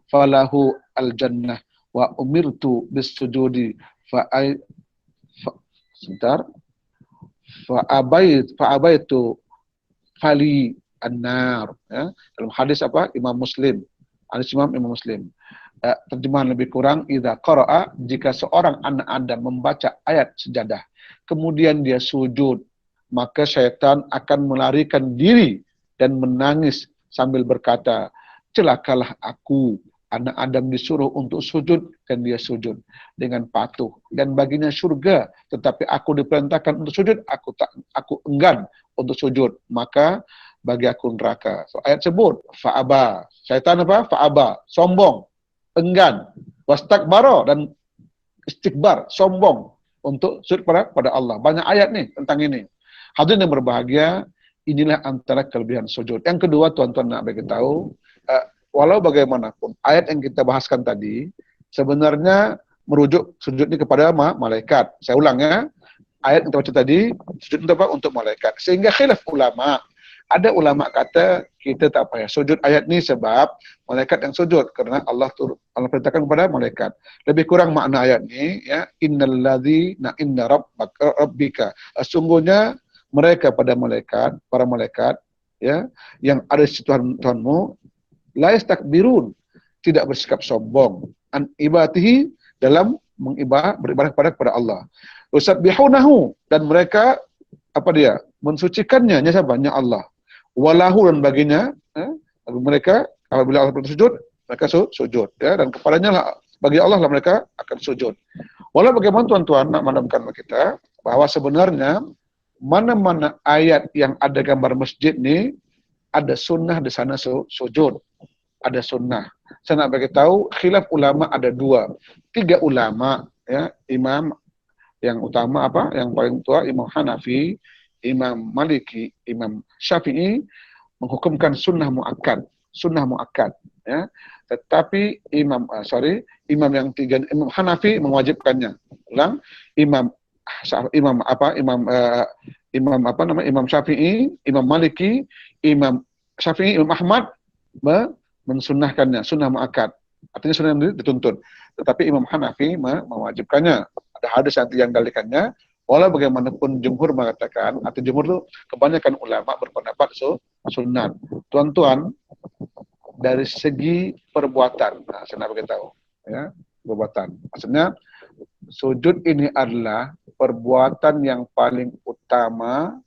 falahu al-jannah wa umirtu bisujudi fa'abaitu fali an-nar. Ya. Dalam hadis apa? Imam Muslim. Hadis Imam Muslim. Terjemahan lebih kurang, idza qara'a, jika seorang anak Adam membaca ayat sejadah, kemudian dia sujud, maka syaitan akan melarikan diri dan menangis sambil berkata, celakalah aku. Anak Adam disuruh untuk sujud dan dia sujud dengan patuh dan baginya syurga, tetapi aku diperintahkan untuk sujud, aku enggan untuk sujud, maka bagi aku neraka. So, ayat sebut fa'aba, syaitan apa? Fa'aba, sombong, enggan, wastakbara dan istikbar, sombong untuk sujud pada Allah. Banyak ayat nih tentang ini. Hadirin yang berbahagia, inilah antara kelebihan sujud. Yang kedua, tuan-tuan nak bagi tahu, walau bagaimanapun, ayat yang kita bahaskan tadi, sebenarnya merujuk sujud ini kepada malaikat. Saya ulang ya, ayat yang kita baca tadi, sujud itu apa? Untuk malaikat. Sehingga khilaf ulama. Ada ulama kata, kita tak payah sujud ayat ini sebab malaikat yang sujud. Kerana Allah perintahkan kepada malaikat. Lebih kurang makna ayat ini, ya, innalladzina inna rabbika. Sungguhnya mereka pada malaikat, para malaikat, ya, yang ada di Tuhanmu, la yastakbirun, tidak bersikap sombong, an ibadatihi, dalam beribadah kepada Allah. Usabbihunahu, dan mereka apa dia? Mensucikannya, siapa? Allah. Walahu, dan baginya, mereka apabila Allah bersujud, mereka sujud, ya, dan kepadanya lah, bagi Allah lah mereka akan sujud. Walau bagaimana tuan-tuan nak malamkan kita bahwa sebenarnya mana-mana ayat yang ada gambar masjid ni ada sunnah di sana sujud. Ada sunnah. Saya nak bagi tahu khilaf ulama ada 2. 3 ulama, ya, imam yang utama apa? Yang paling tua Imam Hanafi, Imam Maliki, Imam Syafi'i menghukumkan sunnah muakkad, ya. Tetapi Imam yang 3, Imam Hanafi mewajibkannya. Ulang, Imam Syafi'i, Imam Maliki, Imam Syafi'i, Imam Ahmad mensunnahkannya, sunnah muakkad. Artinya sunnah yang dituntut. Tetapi Imam Hanafi mewajibkannya. Ada hadis yang dalilkannya. Walau bagaimanapun jumhur mengatakan, atau jumhur itu kebanyakan ulama berpendapat sunat. Tuan-tuan, dari segi perbuatan, saya nak beritahu, ya, perbuatan. Maksudnya, sujud ini adalah perbuatan yang paling utama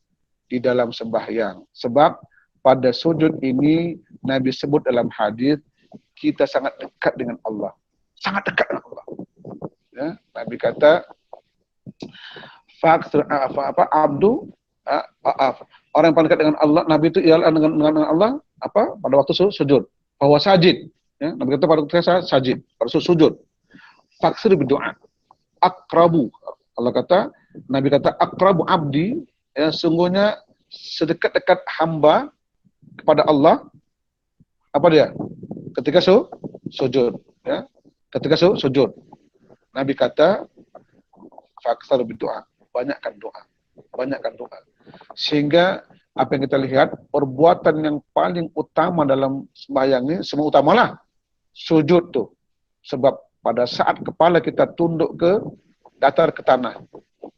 di dalam sembahyang. Sebab pada sujud ini Nabi sebut dalam hadis, kita sangat dekat dengan Allah. Sangat dekat dengan Allah. Ya, Nabi kata, orang yang paling dekat dengan Allah, Nabi itu ialah dengan Allah apa? Pada waktu sujud. Bahwa sajid. Ya, Nabi kata pada waktu saya sajid, pada sujud. Faksir berdoa. Akrabu. Allah kata, Nabi kata, aqrabu abdi, ya, sungguhnya sedekat-dekat hamba kepada Allah, apa dia? Ketika sujud, ya. Ketika sujud. Nabi kata, faksar berdoa, banyakkan doa. Banyakkan doa. Sehingga apa yang kita lihat, perbuatan yang paling utama dalam sembahyang ini, semua utamalah sujud tuh. Sebab pada saat kepala kita tunduk ke datar ke tanah,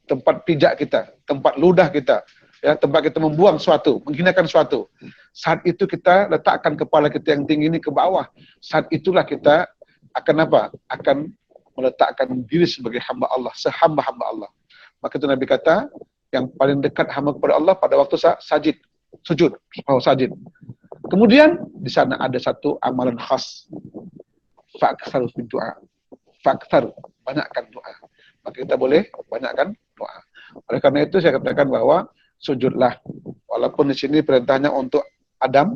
tempat pijak kita, tempat ludah kita, ya, tempat kita membuang suatu, menghinakan suatu. Saat itu kita letakkan kepala kita yang tinggi ini ke bawah. Saat itulah kita akan apa? Akan meletakkan diri sebagai hamba Allah, sehamba-hamba Allah. Maka itu Nabi kata, yang paling dekat hamba kepada Allah pada waktu sujud, sajid. Kemudian di sana ada satu amalan khas. Fakthar doa. Fakthar, banyakkan doa. Maka kita boleh banyakkan doa. Oleh karena itu saya katakan bahwa sujudlah. Walaupun di sini perintahnya untuk Adam,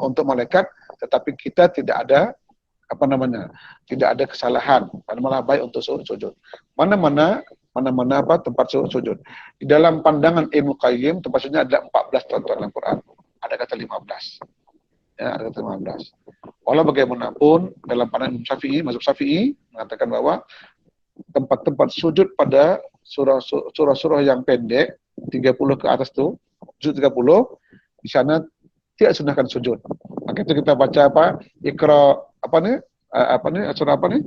untuk malaikat, tetapi kita tidak ada tidak ada kesalahan, dan malah baik untuk sujud. Mana-mana tempat sujud. Di dalam pandangan Ibnu Qayyim, tempatnya ada 14 contoh dalam Quran. Ada kata 15. Ya, ada kata 15. Walau bagaimanapun dalam pandangan Imam Syafi'i, mazhab Syafi'i mengatakan bahwa tempat-tempat sujud pada surah-surah yang pendek 30 ke atas tu, sujud 30, di sana tidak sunahkan sujud. Maka itu kita baca apa? Iqra surah apa ni?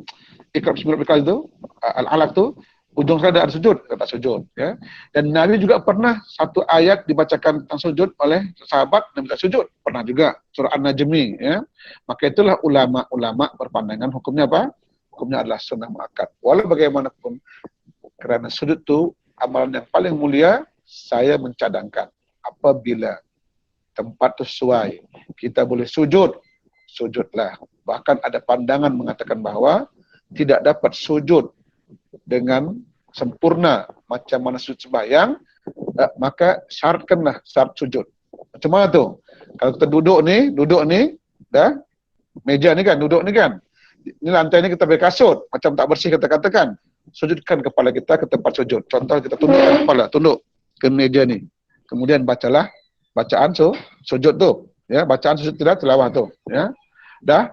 Iqra bismi rabbikal itu, Al-Alaq tu, ujung sekali ada sujud, kata sujud, ya. Dan Nabi juga pernah satu ayat dibacakan tentang sujud oleh sahabat, Nabi tak sujud, pernah juga surah An-Najmi, ya. Maka itulah ulama berpandangan hukumnya apa? Hukumnya adalah sunnah muakkad. Walau bagaimanapun, kerana sujud itu amalan yang paling mulia, saya mencadangkan apabila tempat sesuai, kita boleh sujudlah. Bahkan ada pandangan mengatakan bahwa tidak dapat sujud dengan sempurna macam mana sujud sembahyang, maka syaratkanlah syarat sujud. Macam mana tu? Kalau kita duduk ni, dah, meja ni kan, duduk ni kan, ini lantai ni kita beri kasut, macam tak bersih kita katakan, sujudkan kepala kita ke tempat sujud. Contoh kita tundukkan kepala, tunduk ke meja ni. Kemudian bacalah bacaan sujud tu, ya, bacaan sujud tilawah tu, ya. Dah.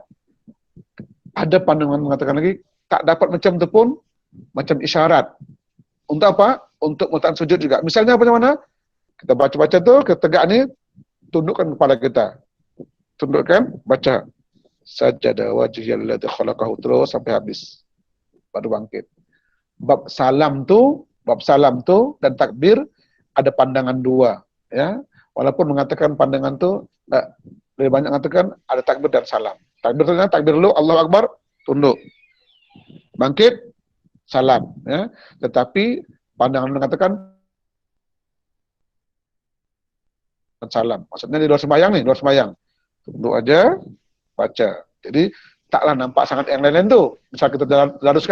Ada pandangan mengatakan lagi tak dapat macam tu pun macam isyarat. Untuk apa? Untuk meletakkan sujud juga. Misalnya apa mana? Kita baca-baca tu, kita tegak ni, tundukkan kepala kita. Tundukkan, baca. Sajada wajhiyal ladzi khalaqahu terus sampai habis. Baru bangkit. Bab salam tu dan takbir ada pandangan dua, ya. Walaupun mengatakan pandangan tu lebih banyak mengatakan ada takbir dan salam. Takbir dulu, Allahu Akbar, tunduk. Bangkit, salam, ya. Tetapi pandangan mengatakan salam. Maksudnya di luar sembahyang. Tunduk aja, baca. Jadi taklah nampak sangat yang lain-lain tu. Misal kita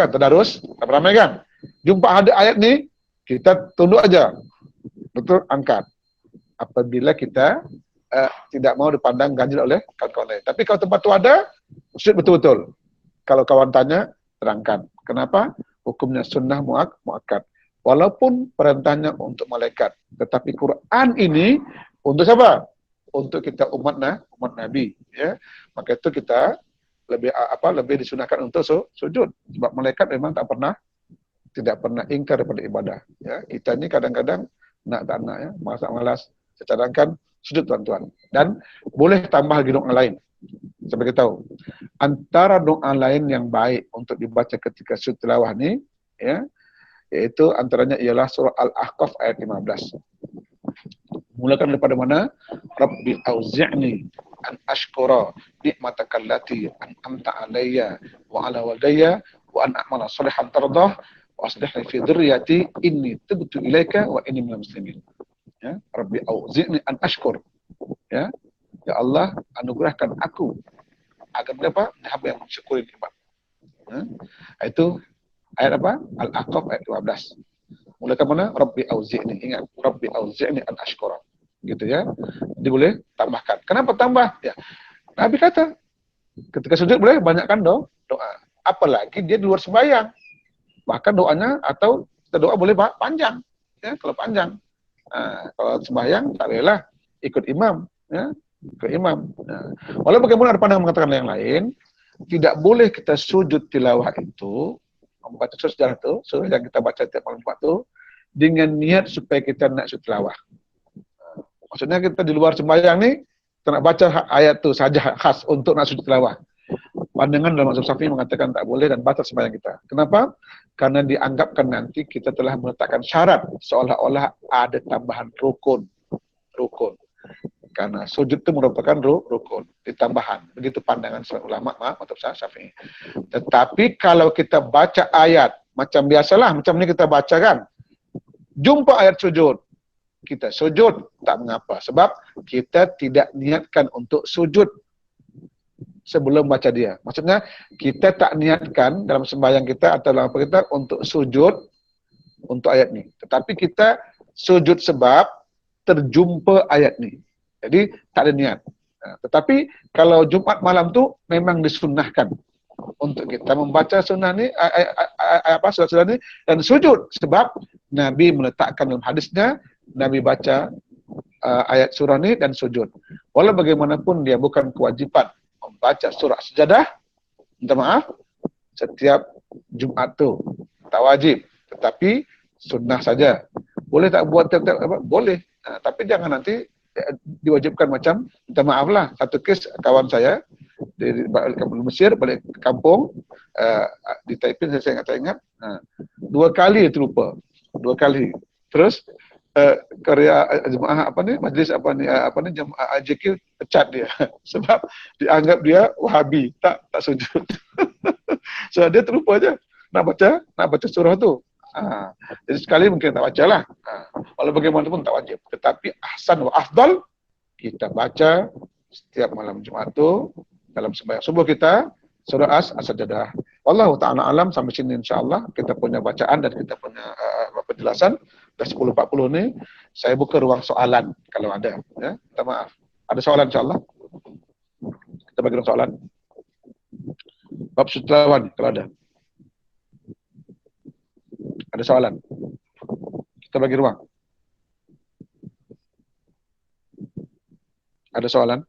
tadarus, ramai kan? Jumpa ada ayat ni, kita tunduk aja. Betul, angkat. Apabila kita tidak mau dipandang ganjil oleh kawan-kawan lain. Tapi kalau tempat tu ada, sujud betul-betul. Kalau kawan tanya, terangkan. Kenapa? Hukumnya sunnah muakkad. Walaupun perintahnya untuk malaikat. Tetapi Quran ini untuk siapa? Untuk kita umat Nabi. Ya. Maka itu kita lebih disunahkan untuk sujud. Sebab malaikat memang tidak pernah ingkar daripada ibadah. Ya. Kita ni kadang-kadang tak nak, ya, malas. Saya cadangkan sujud tuan-tuan. Dan boleh tambah lagi doa lain. Saya beritahu. Antara doa lain yang baik untuk dibaca ketika sujud tilawah ni, ya, iaitu antaranya ialah surah Al-Ahqaf ayat 15. Mulakan daripada mana? Rabbi auzi'ni an ashkura ni'mataka allati an'amta alayya wa ala walidayya wa an a'mala salihan tardah wa aslih li fi dhurriyyati inni tubtu ilaika wa inni minal muslimin. Ya, Rabbi auzi'ni an ashkur. Ya. Ya Allah, anugerahkan aku agar apa? Hamba yang mensyukuri nikmat. Ya. Itu ayat apa? Al-Ahqaf ayat 12. Mulakan mana? Rabbi auzi'ni. Ingat, Rabbi auzi'ni an ashkura. Gitu ya. Dia boleh tambahkan. Kenapa tambah? Ya. Nabi kata, ketika sujud boleh banyakkan doa. Apalagi dia di luar sembahyang. Bahkan doanya atau kita doa boleh panjang, ya, kalau panjang. Kalau sembahyang tak bolehlah ikut imam, ya, ikut imam. Walau bagaimana ada pandangan mengatakan yang lain, tidak boleh kita sujud tilawah itu, membaca surah itu, surah yang kita baca tiap malam Jumat itu, dengan niat supaya kita nak sujud tilawah. Maksudnya kita di luar sembahyang ni, kita nak baca ayat tu saja khas untuk nak sujud tilawah. Pandangan dalam mazhab Syafi'i mengatakan tak boleh dan batal sembahyang kita. Kenapa? Karena dianggapkan nanti kita telah meletakkan syarat seolah-olah ada tambahan rukun. Karena sujud itu merupakan rukun, ditambahan. Begitu pandangan ulama mazhab Syafi'i. Tetapi kalau kita baca ayat macam biasalah, macam ni kita baca kan, jumpa ayat sujud, kita sujud tak mengapa, sebab kita tidak niatkan untuk sujud sebelum baca dia. Maksudnya kita tak niatkan dalam sembahyang kita atau dalam apa kita untuk sujud untuk ayat ni. Tetapi kita sujud sebab terjumpa ayat ni. Jadi tak ada niat. Tetapi kalau Jumat malam tu memang disunnahkan untuk kita membaca sunnah ni, surah-surah ni dan sujud, sebab Nabi meletakkan dalam hadisnya, Nabi baca ayat surah ni dan sujud. Walau bagaimanapun dia bukan kewajipan membaca surah Sajadah, minta maaf, setiap Jumat tu tak wajib, tetapi sunnah saja. Boleh tak buat tiap-tiap apa? Boleh. Tapi jangan nanti diwajibkan macam, minta maaf lah, satu kes kawan saya di Mesir balik ke kampung, di Taipei saya ingat 2 kali terlupa, 2 kali. Terus karya jemaah majlis jemaah AJK pecat dia sebab dianggap dia Wahabi, tak sujud. So dia terlupa aja nak baca surah tu. Jadi sekali mungkin tak baca lah. Walau bagaimanapun tak wajib. Tetapi ahsan wa afdal kita baca setiap malam Jumat tu dalam sembahyang subuh kita surah As-Sajdah. Wallahu ta'ala alam. Sampai sini insyaAllah kita punya bacaan dan kita punya penjelasan. Dah 10.40 ni, saya buka ruang soalan kalau ada. Ya, minta maaf. Ada soalan insyaAllah? Kita bagi ruang soalan. Bab sujud kalau ada. Ada soalan? Kita bagi ruang. Ada soalan?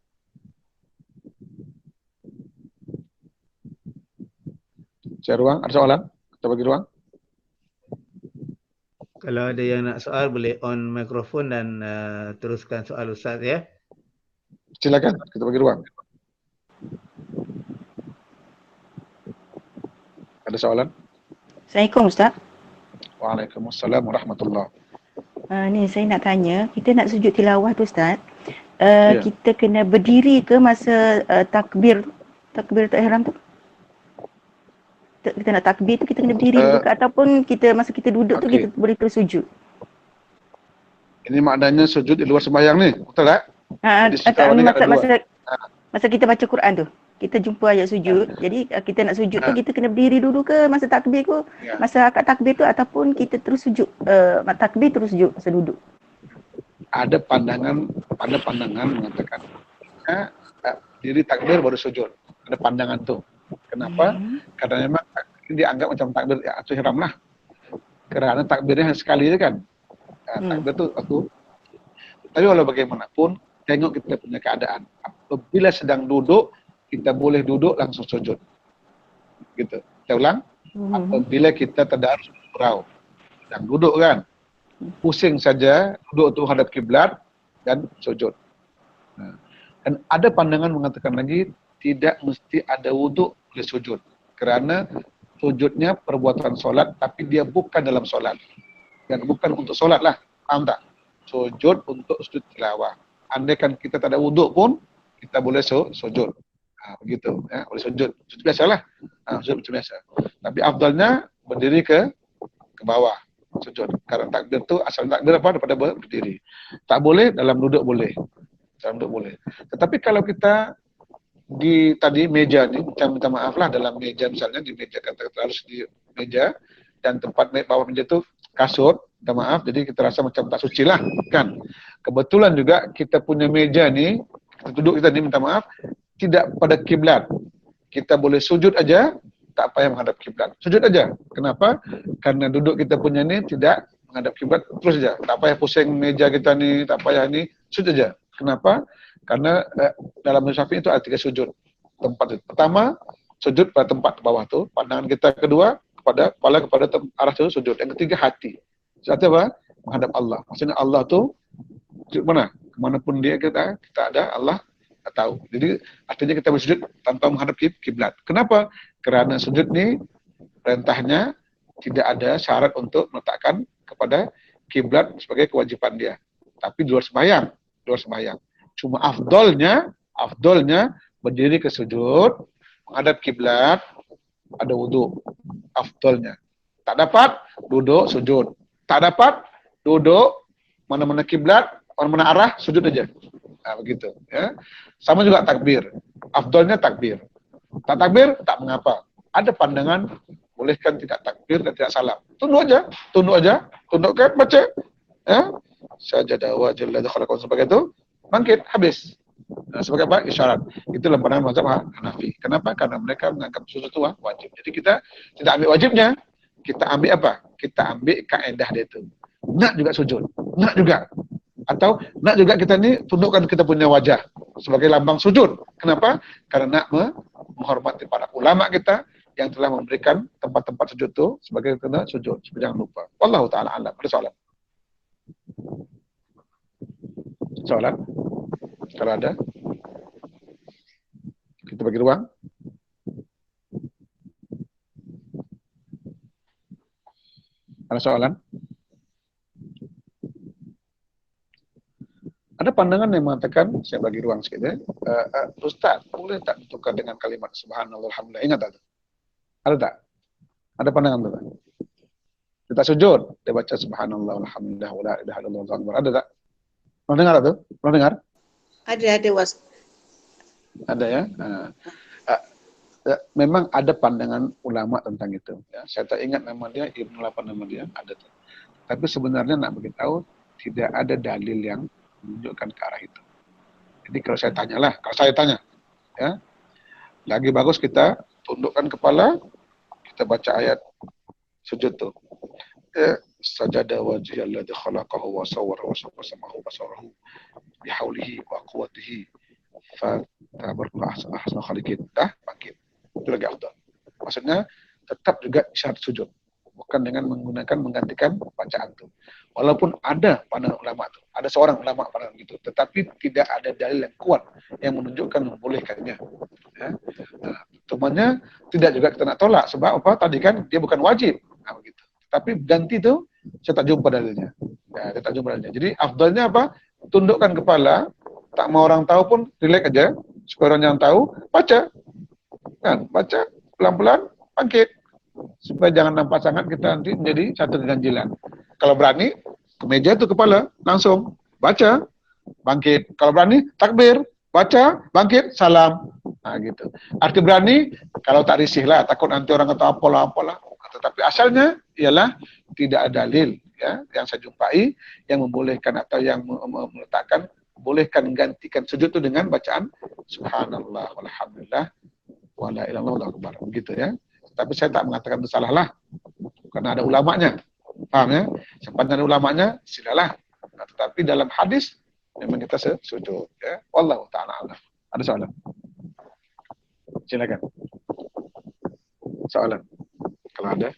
Saya ruang, ada soalan? Kita bagi ruang. Kalau ada yang nak soal boleh on mikrofon dan teruskan soal Ustaz ya. Silakan, kita bagi ruang. Ada soalan? Assalamualaikum Ustaz. Waalaikumsalam warahmatullahi. Ni saya nak tanya, kita nak sujud tilawah tu Ustaz. Kita kena berdiri ke masa takbiratul ihram tu? Kita nak takbir tu kita kena berdiri dulu ke, ataupun kita masa kita duduk tu kita boleh terus sujud? Ini maknanya sujud di luar sembahyang ni, betul tak? Masa kita baca Quran tu, kita jumpa ayat sujud. Jadi kita nak sujud tu kita kena berdiri dulu ke masa takbir tu? Masa akad takbir tu, ataupun kita terus sujud, takbir terus sujud masa duduk? Ada pandangan mengatakan diri takbir baru sujud. Ada pandangan tu. Kenapa? Karena memang dianggap macam takbir atau ihram lah. Kerana takbirnya sekali je kan. Takbir tu aku. Tapi walau bagaimanapun, tengok kita punya keadaan. Apabila sedang duduk, kita boleh duduk langsung sujud. Gitu. Kita ulang. Apabila kita tadarus surau, sedang duduk kan, pusing saja, duduk tu hadap kiblat dan sujud. Dan ada pandangan mengatakan lagi, tidak mesti ada wuduk boleh sujud. Kerana sujudnya perbuatan solat, tapi dia bukan dalam solat. Dan bukan untuk solat lah. Faham tak? Sujud untuk sujud tilawah. Andaikan kita tak ada wuduk pun, kita boleh sujud. Begitu. Ya, boleh sujud. Sujud biasalah. Sujud macam biasa. Tapi afdalnya berdiri ke bawah. Sujud. Karena takbir tu, asal takbir apa? Daripada berdiri. Tak boleh, dalam duduk boleh. Dalam duduk boleh. Tetapi kalau kita di tadi meja ni, macam minta maaf lah, dalam meja misalnya, di meja kata harus di meja, dan tempat bawah meja tu kasur, minta maaf, jadi kita rasa macam tak suci lah kan. Kebetulan juga kita punya meja ni, kita duduk kita ni minta maaf, tidak pada kiblat. Kita boleh sujud aja, tak payah menghadap kiblat. Sujud aja. Kenapa? Karena duduk kita punya ni tidak menghadap kiblat, terus aja. Tak payah pusing meja kita ni, tak payah ni, sujud aja. Kenapa? Karena dalam mazhab Syafi'i itu ada 3 sujud. Tempat itu. Pertama, sujud pada tempat bawah tu. Pandangan kita kedua kepada kepala kepada arah sujud. Yang ketiga hati. Satu apa? Menghadap Allah. Maksudnya Allah tu sujud mana? Kemanapun dia kita ada, Allah tahu. Jadi artinya kita bersujud tanpa menghadap kiblat. Kenapa? Kerana sujud ni perintahnya tidak ada syarat untuk meletakkan kepada kiblat sebagai kewajiban dia. Tapi di luar sembahyang. Cuma afdolnya berdiri ke sujud, menghadap kiblat, ada wudu. Afdolnya. Tak dapat, duduk sujud. Tak dapat, duduk, mana-mana kiblat, mana-mana arah, sujud aja. Nah, begitu. Ya. Sama juga takbir. Afdolnya takbir. Tak takbir, tak mengapa. Ada pandangan, bolehkan tidak takbir dan tidak salam. Tunduk aja. Tundukkan, baca. Ya. Sajadah wa jalla khalaqahu sebagai itu, bangkit, habis. Nah, sebagai apa? Isyarat. Itu dalam pandangan mazhab Hanafi. Kenapa? Karena mereka menganggap sujud itu wajib. Jadi kita tidak ambil wajibnya. Kita ambil apa? Kita ambil kaedah dia itu. Nak juga sujud. Nak juga. Atau nak juga kita ni tundukkan kita punya wajah sebagai lambang sujud. Kenapa? Karena nak menghormati para ulama kita yang telah memberikan tempat-tempat sujud itu sebagai kena sujud. Jangan lupa. Wallahu ta'ala alam. Ada soalan? Soalan? Kalau ada, kita bagi ruang. Ada soalan? Ada pandangan yang mengatakan, saya bagi ruang sikit ya. Ustaz, boleh tak ditukar dengan kalimat subhanallah alhamdulillah? Ingat tak? Ada tak? Ada pandangan tu tak? Kita sujud, dia baca subhanallah alhamdulillah wa la ilaha illallah wallahu akbar. Ada tak? Pernah dengar tu? Pernah dengar? Ada was. Ada ya. Memang ada pandangan ulama tentang itu. Ya. Saya tak ingat nama dia, Ibnu apa nama dia, ada. Tapi sebenarnya nak beritahu tidak ada dalil yang menunjukkan ke arah itu. Jadi kalau saya tanya, ya, lagi bagus kita tundukkan kepala, kita baca ayat sujud tu. Sajada wajhi alladhi khalaqahu wa sawwara wa samahu basarahu bihaulihi wa quwwatihi fa tabarakallahu ahsanul khaliqin. Dah bangkit. Itu lagi afdal. Maksudnya tetap juga syarat sujud. Bukan dengan menggantikan bacaan itu. Walaupun ada pandangan ulama itu, ada seorang ulama pandangan gitu, tetapi tidak ada dalil yang kuat yang menunjukkan membolehkannya. Ya. Nah, temannya tidak juga kita nak tolak sebab apa? Tadi kan dia bukan wajib. Nah, begitu. Tapi ganti itu saya tak jumpa dalilnya. Ya, saya tak jumpa dalilnya. Jadi afdalnya apa? Tundukkan kepala, tak mau orang tahu pun relax aja, supaya orang yang tahu baca. Kan, baca pelan-pelan, bangkit. Supaya jangan nampak sangat kita nanti menjadi satu keganjilan. Kalau berani, ke meja tu kepala, langsung baca, bangkit. Kalau berani, takbir, baca, bangkit, salam. Nah, gitu. Arti berani, kalau tak risih lah, takut nanti orang kata apalah. Tetapi asalnya ialah tidak ada dalil ya, yang saya jumpai yang membolehkan atau yang meletakkan, bolehkan gantikan sujud itu dengan bacaan subhanallah walhamdulillah wala ilaha illallah akbar. Begitu ya. Tapi saya tak mengatakan itu salah lah. Karena ada ulamanya. Paham ya? Sepanjang ada ulamanya, silalah. Nah, tetapi dalam hadis, memang kita sujud. Ya? Wallahu ta'ala alam. Ada soalan? Silakan. Soalan? Kalau ada?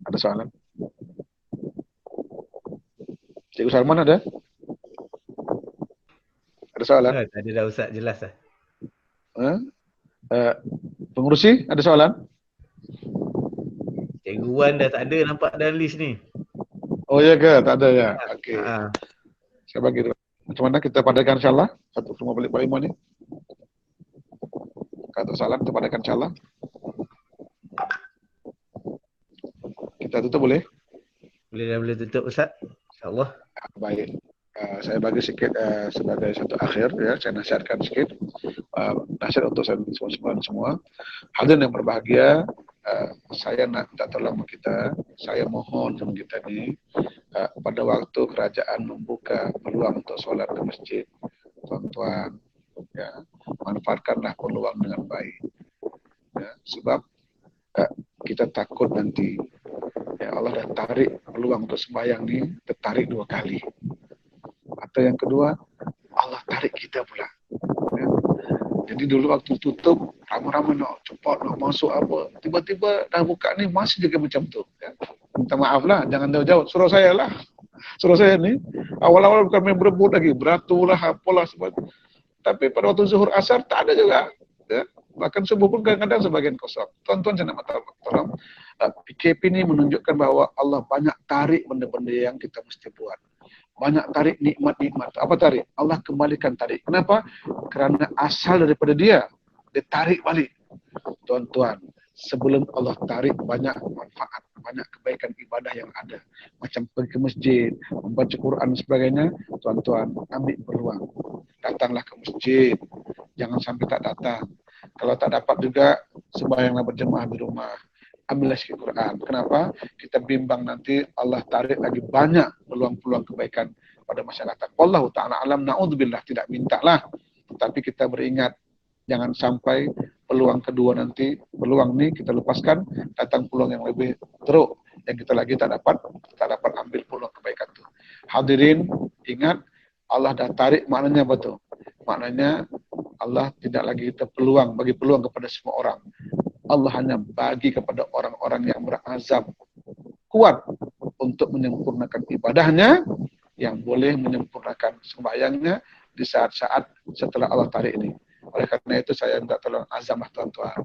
Ada soalan? Cikgu Salman ada? Ada soalan? Tadi dah Ustaz jelas dah. Pengurusi ada soalan? Cikgu Wan dah tak ada nampak dalam list ni. Oh ya ke? Tak ada ya? Okey. Ha. Saya bagi dulu. Macam mana kita padakan insyaAllah? Satu semua balik Pak Iman ni. Kata soalan kita padakan insyaAllah. Kita tutup boleh? Boleh tutup Ustaz. InsyaAllah. Baik. Saya bagi sikit sebagai satu akhir ya, saya nasihatkan sikit nasihat untuk saya semua. Hadirin yang berbahagia, saya nak minta tolong sama kita, saya mohon sama kita ni pada waktu kerajaan membuka peluang untuk solat di masjid, tuan-tuan ya, manfaatkanlah peluang dengan baik. Ya, sebab kita takut nanti ya Allah dah tarik peluang untuk sembahyang ni, tertarik 2 kali. Atau yang kedua, Allah tarik kita pula. Ya. Jadi dulu waktu tutup, ramai-ramai nak cepat nak masuk apa. Tiba-tiba dah buka ni masih juga macam tu. Ya. Minta maaf lah, jangan jauh-jauh. Suruh saya lah. Suruh saya ni, awal-awal bukan main berebut lagi. Beratur lah, apalah sebagainya. Tapi pada waktu zuhur asar, tak ada juga. Ya. Bahkan subuh pun kadang-kadang sebagian kosong. Tuan-tuan jangan tolong. PKP ni menunjukkan bahawa Allah banyak tarik benda-benda yang kita mesti buat. Banyak tarik nikmat-nikmat. Apa tarik? Allah kembalikan tarik. Kenapa? Kerana asal daripada dia tarik balik. Tuan-tuan, sebelum Allah tarik, banyak manfaat, banyak kebaikan ibadah yang ada. Macam pergi ke masjid, membaca Quran dan sebagainya. Tuan-tuan, ambil peluang. Datanglah ke masjid. Jangan sampai tak datang. Kalau tak dapat juga, sembahyanglah berjemaah di rumah. Ambillah sikit Quran. Kenapa? Kita bimbang nanti Allah tarik lagi banyak peluang-peluang kebaikan pada masa datang. Wallahu ta'ala alam, na'udzubillah, tidak mintalah. Tapi kita beringat, jangan sampai peluang kedua nanti, peluang ni kita lepaskan, datang peluang yang lebih teruk yang kita lagi tak dapat ambil peluang kebaikan itu. Hadirin, ingat, Allah dah tarik, maknanya betul. Maknanya Allah tidak lagi kita bagi peluang kepada semua orang. Allah hanya bagi kepada orang-orang yang berazam kuat untuk menyempurnakan ibadahnya, yang boleh menyempurnakan sembahyangnya di saat-saat setelah Allah tarik ini. Oleh karena itu saya minta tolong azamlah tuan-tuan.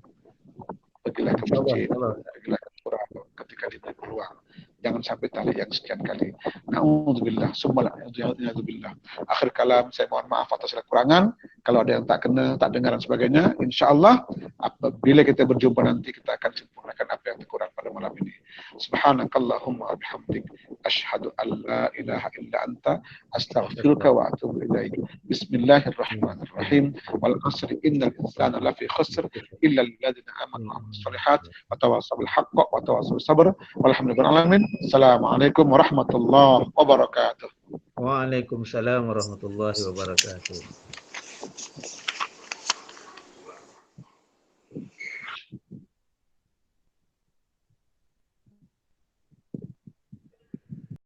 Pergilah ke masjid, pergilah ke surau ketika diberi peluang. Jangan sampai tarik yang sekian kali. Na'udzubillah, sumbala-na'udzubillah. Akhir kalam, saya mohon maaf atas kekurangan. Kalau ada yang tak kena, tak dengar dan sebagainya, insyaAllah apabila kita berjumpa nanti, kita akan sempurnakan apa yang terkurang pada malam ini. Subhanakallahumma bihamdik, asyhadu an la ilaha illa anta, astaghfiruka wa atubu ilaik. Bismillahirrahmanirrahim. Wal asri innal insana lafi khusr illa alladhina amanu wa amilus solihat wa tawassaw bil haqq wa tawassaw bis sabr. Walhamdulillahil alamin. Assalamualaikum warahmatullahi wabarakatuh. Waalaikumsalam warahmatullahi wabarakatuh.